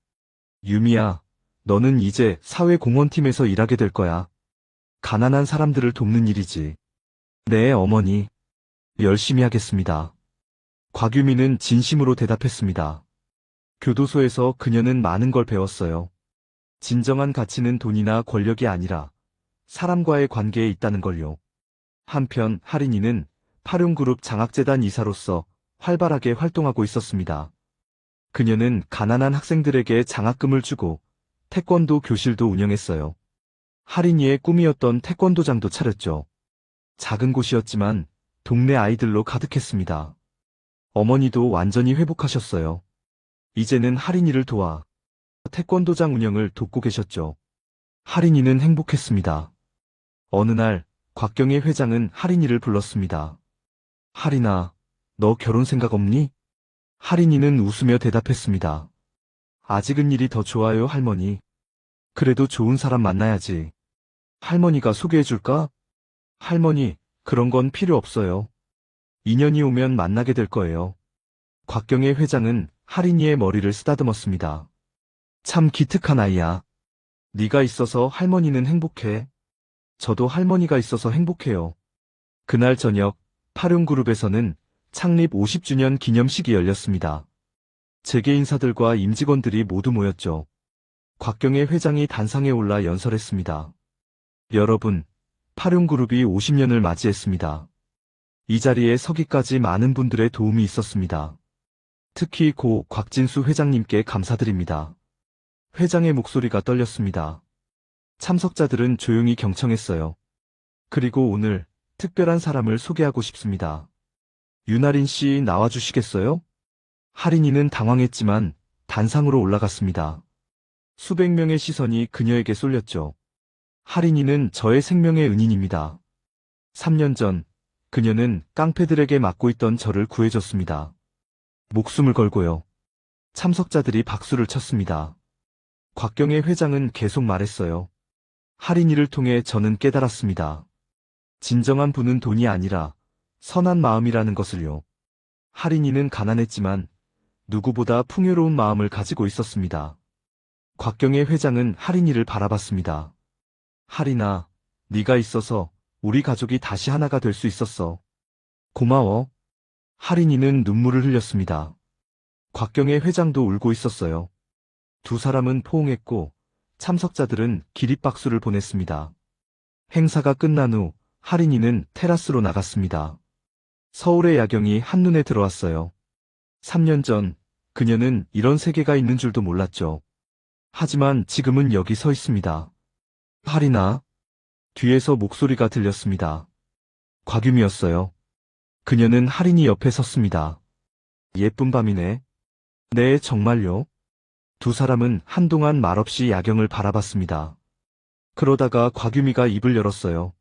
유미야, 너는 이제 사회공헌팀에서 일하게 될 거야. 가난한 사람들을 돕는 일이지. 네, 어머니. 열심히 하겠습니다. 곽유미는 진심으로 대답했습니다. 교도소에서 그녀는 많은 걸 배웠어요. 진정한 가치는 돈이나 권력이 아니라 사람과의 관계에 있다는 걸요. 한편 할인이는 파룡그룹 장학재단 이사로서 활발하게 활동하고 있었습니다. 그녀는 가난한 학생들에게 장학금을 주고 태권도 교실도 운영했어요. 할인이의 꿈이었던 태권도장도 차렸죠. 작은 곳이었지만 동네 아이들로 가득했습니다. 어머니도 완전히 회복하셨어요. 이제는 할인이를 도와 태권도장 운영을 돕고 계셨죠. 할인이는 행복했습니다. 어느 날 곽경의 회장은 할인이를 불렀습니다. 할인아, 너 결혼 생각 없니? 할인이는 웃으며 대답했습니다. 아직은 일이 더 좋아요, 할머니. 그래도 좋은 사람 만나야지. 할머니가 소개해줄까? 할머니, 그런 건 필요 없어요. 인연이 오면 만나게 될 거예요. 곽경의 회장은 할인이의 머리를 쓰다듬었습니다. 참 기특한 아이야. 네가 있어서 할머니는 행복해. 저도 할머니가 있어서 행복해요. 그날 저녁 파룡그룹에서는 창립 50주년 기념식이 열렸습니다. 재계 인사들과 임직원들이 모두 모였죠. 곽경의 회장이 단상에 올라 연설했습니다. 여러분, 파룡그룹이 50년을 맞이했습니다. 이 자리에 서기까지 많은 분들의 도움이 있었습니다. 특히 고 곽진수 회장님께 감사드립니다. 회장의 목소리가 떨렸습니다. 참석자들은 조용히 경청했어요. 그리고 오늘 특별한 사람을 소개하고 싶습니다. 윤아린 씨 나와주시겠어요? 할인이는 당황했지만 단상으로 올라갔습니다. 수백 명의 시선이 그녀에게 쏠렸죠. 할인이는 저의 생명의 은인입니다. 3년 전 그녀는 깡패들에게 맡고 있던 저를 구해줬습니다. 목숨을 걸고요. 참석자들이 박수를 쳤습니다. 곽경의 회장은 계속 말했어요. 할인이를 통해 저는 깨달았습니다. 진정한 부는 돈이 아니라 선한 마음이라는 것을요. 할인이는 가난했지만 누구보다 풍요로운 마음을 가지고 있었습니다. 곽경의 회장은 할인이를 바라봤습니다. 할인아, 네가 있어서 우리 가족이 다시 하나가 될 수 있었어. 고마워. 할인이는 눈물을 흘렸습니다. 곽경의 회장도 울고 있었어요. 두 사람은 포옹했고 참석자들은 기립박수를 보냈습니다. 행사가 끝난 후 할인이는 테라스로 나갔습니다. 서울의 야경이 한눈에 들어왔어요. 3년 전 그녀는 이런 세계가 있는 줄도 몰랐죠. 하지만 지금은 여기 서 있습니다. 할인아. 뒤에서 목소리가 들렸습니다. 곽유미였어요. 그녀는 할인이 옆에 섰습니다. 예쁜 밤이네. 네, 정말요. 두 사람은 한동안 말없이 야경을 바라봤습니다. 그러다가 곽유미가 입을 열었어요.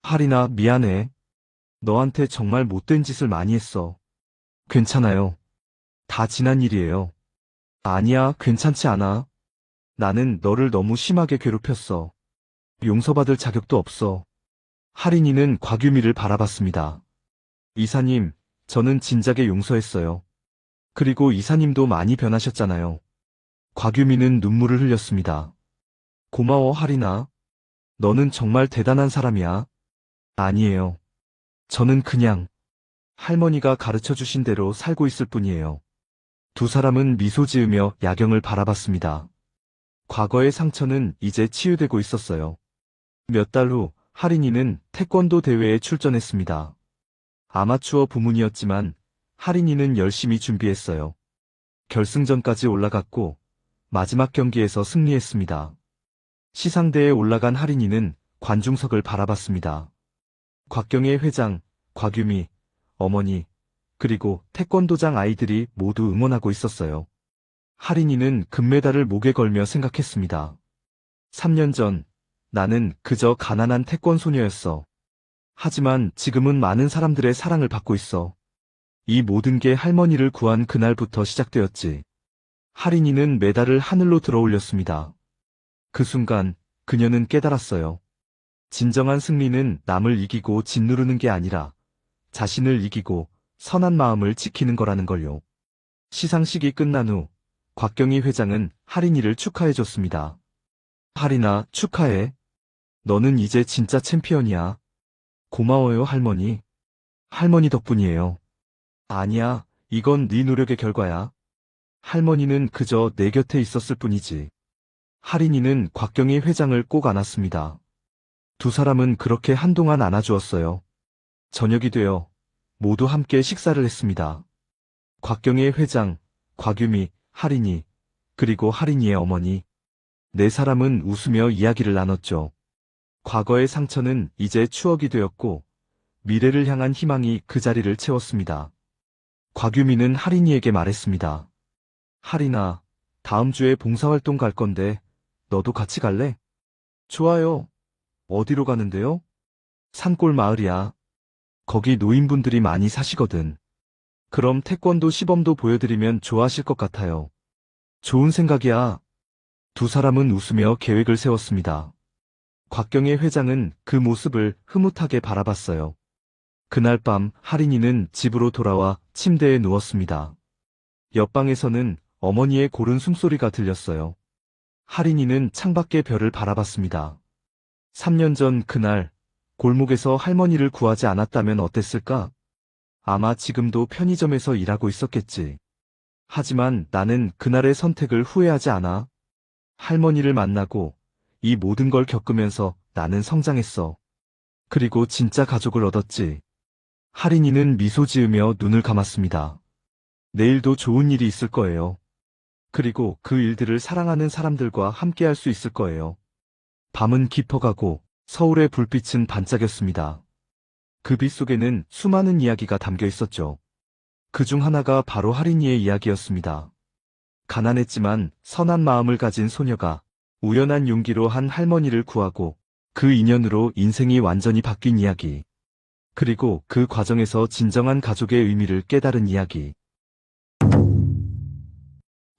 할인아, 미안해. 너한테 정말 못된 짓을 많이 했어. 괜찮아요. 다 지난 일이에요. 아니야, 괜찮지 않아. 나는 너를 너무 심하게 괴롭혔어. 용서받을 자격도 없어. 할인이는 곽유미를 바라봤습니다. 이사님, 저는 진작에 용서했어요. 그리고 이사님도 많이 변하셨잖아요. 곽유미는 눈물을 흘렸습니다. 고마워, 할인아. 너는 정말 대단한 사람이야. 아니에요. 저는 그냥 할머니가 가르쳐주신 대로 살고 있을 뿐이에요. 두 사람은 미소 지으며 야경을 바라봤습니다. 과거의 상처는 이제 치유되고 있었어요. 몇 달 후 할인이는 태권도 대회에 출전했습니다. 아마추어 부문이었지만 할인이는 열심히 준비했어요. 결승전까지 올라갔고 마지막 경기에서 승리했습니다. 시상대에 올라간 할인이는 관중석을 바라봤습니다. 곽경의 회장, 곽유미, 어머니, 그리고 태권도장 아이들이 모두 응원하고 있었어요. 할인이는 금메달을 목에 걸며 생각했습니다. 3년 전 나는 그저 가난한 태권 소녀였어. 하지만 지금은 많은 사람들의 사랑을 받고 있어. 이 모든 게 할머니를 구한 그날부터 시작되었지. 할인이는 메달을 하늘로 들어 올렸습니다. 그 순간 그녀는 깨달았어요. 진정한 승리는 남을 이기고 짓누르는 게 아니라 자신을 이기고 선한 마음을 지키는 거라는 걸요. 시상식이 끝난 후 곽경희 회장은 할인이를 축하해줬습니다. 할인아, 축하해. 너는 이제 진짜 챔피언이야. 고마워요, 할머니. 할머니 덕분이에요. 아니야, 이건 네 노력의 결과야. 할머니는 그저 내 곁에 있었을 뿐이지. 할인이는 곽경희 회장을 꼭 안았습니다. 두 사람은 그렇게 한동안 안아주었어요. 저녁이 되어 모두 함께 식사를 했습니다. 곽경희 회장, 곽유미, 할인이, 그리고 할인이의 어머니. 네 사람은 웃으며 이야기를 나눴죠. 과거의 상처는 이제 추억이 되었고 미래를 향한 희망이 그 자리를 채웠습니다. 곽유미는 할인이에게 말했습니다. 할인아, 다음 주에 봉사활동 갈 건데 너도 같이 갈래? 좋아요. 어디로 가는데요? 산골 마을이야. 거기 노인분들이 많이 사시거든. 그럼 태권도 시범도 보여드리면 좋아하실 것 같아요. 좋은 생각이야. 두 사람은 웃으며 계획을 세웠습니다. 곽경의 회장은 그 모습을 흐뭇하게 바라봤어요. 그날 밤 할인이는 집으로 돌아와 침대에 누웠습니다. 옆방에서는 어머니의 고른 숨소리가 들렸어요. 할인이는 창밖의 별을 바라봤습니다. 3년 전 그날 골목에서 할머니를 구하지 않았다면 어땠을까? 아마 지금도 편의점에서 일하고 있었겠지. 하지만 나는 그날의 선택을 후회하지 않아. 할머니를 만나고 이 모든 걸 겪으면서 나는 성장했어. 그리고 진짜 가족을 얻었지. 할인이는 미소 지으며 눈을 감았습니다. 내일도 좋은 일이 있을 거예요. 그리고 그 일들을 사랑하는 사람들과 함께 할 수 있을 거예요. 밤은 깊어가고 서울의 불빛은 반짝였습니다. 그 빛 속에는 수많은 이야기가 담겨 있었죠. 그중 하나가 바로 할인이의 이야기였습니다. 가난했지만 선한 마음을 가진 소녀가 우연한 용기로 한 할머니를 구하고 그 인연으로 인생이 완전히 바뀐 이야기. 그리고 그 과정에서 진정한 가족의 의미를 깨달은 이야기.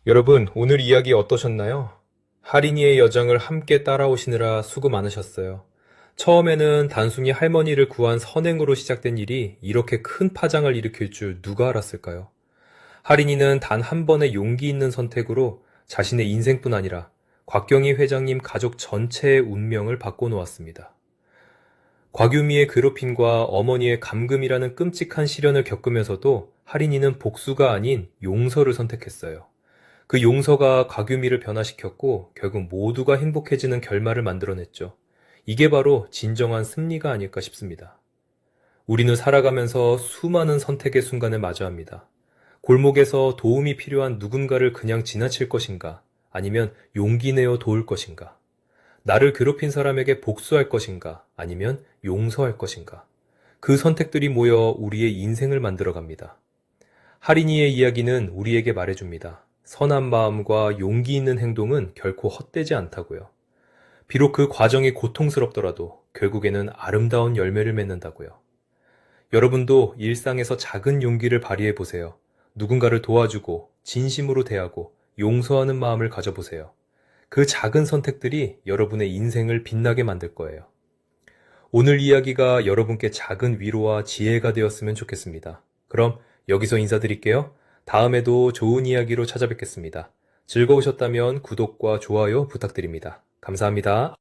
여러분, 오늘 이야기 어떠셨나요? 할인이의 여정을 함께 따라오시느라 수고 많으셨어요. 처음에는 단순히 할머니를 구한 선행으로 시작된 일이 이렇게 큰 파장을 일으킬 줄 누가 알았을까요? 할인이는 단 한 번의 용기 있는 선택으로 자신의 인생뿐 아니라 곽경희 회장님 가족 전체의 운명을 바꿔놓았습니다. 곽유미의 괴롭힘과 어머니의 감금이라는 끔찍한 시련을 겪으면서도 할인이는 복수가 아닌 용서를 선택했어요. 그 용서가 곽유미를 변화시켰고 결국 모두가 행복해지는 결말을 만들어냈죠. 이게 바로 진정한 승리가 아닐까 싶습니다. 우리는 살아가면서 수많은 선택의 순간을 마주합니다. 골목에서 도움이 필요한 누군가를 그냥 지나칠 것인가? 아니면 용기 내어 도울 것인가? 나를 괴롭힌 사람에게 복수할 것인가? 아니면 용서할 것인가? 그 선택들이 모여 우리의 인생을 만들어갑니다. 할인이의 이야기는 우리에게 말해줍니다. 선한 마음과 용기 있는 행동은 결코 헛되지 않다고요. 비록 그 과정이 고통스럽더라도 결국에는 아름다운 열매를 맺는다고요. 여러분도 일상에서 작은 용기를 발휘해 보세요. 누군가를 도와주고 진심으로 대하고 용서하는 마음을 가져보세요. 그 작은 선택들이 여러분의 인생을 빛나게 만들 거예요. 오늘 이야기가 여러분께 작은 위로와 지혜가 되었으면 좋겠습니다. 그럼 여기서 인사드릴게요. 다음에도 좋은 이야기로 찾아뵙겠습니다. 즐거우셨다면 구독과 좋아요 부탁드립니다. 감사합니다.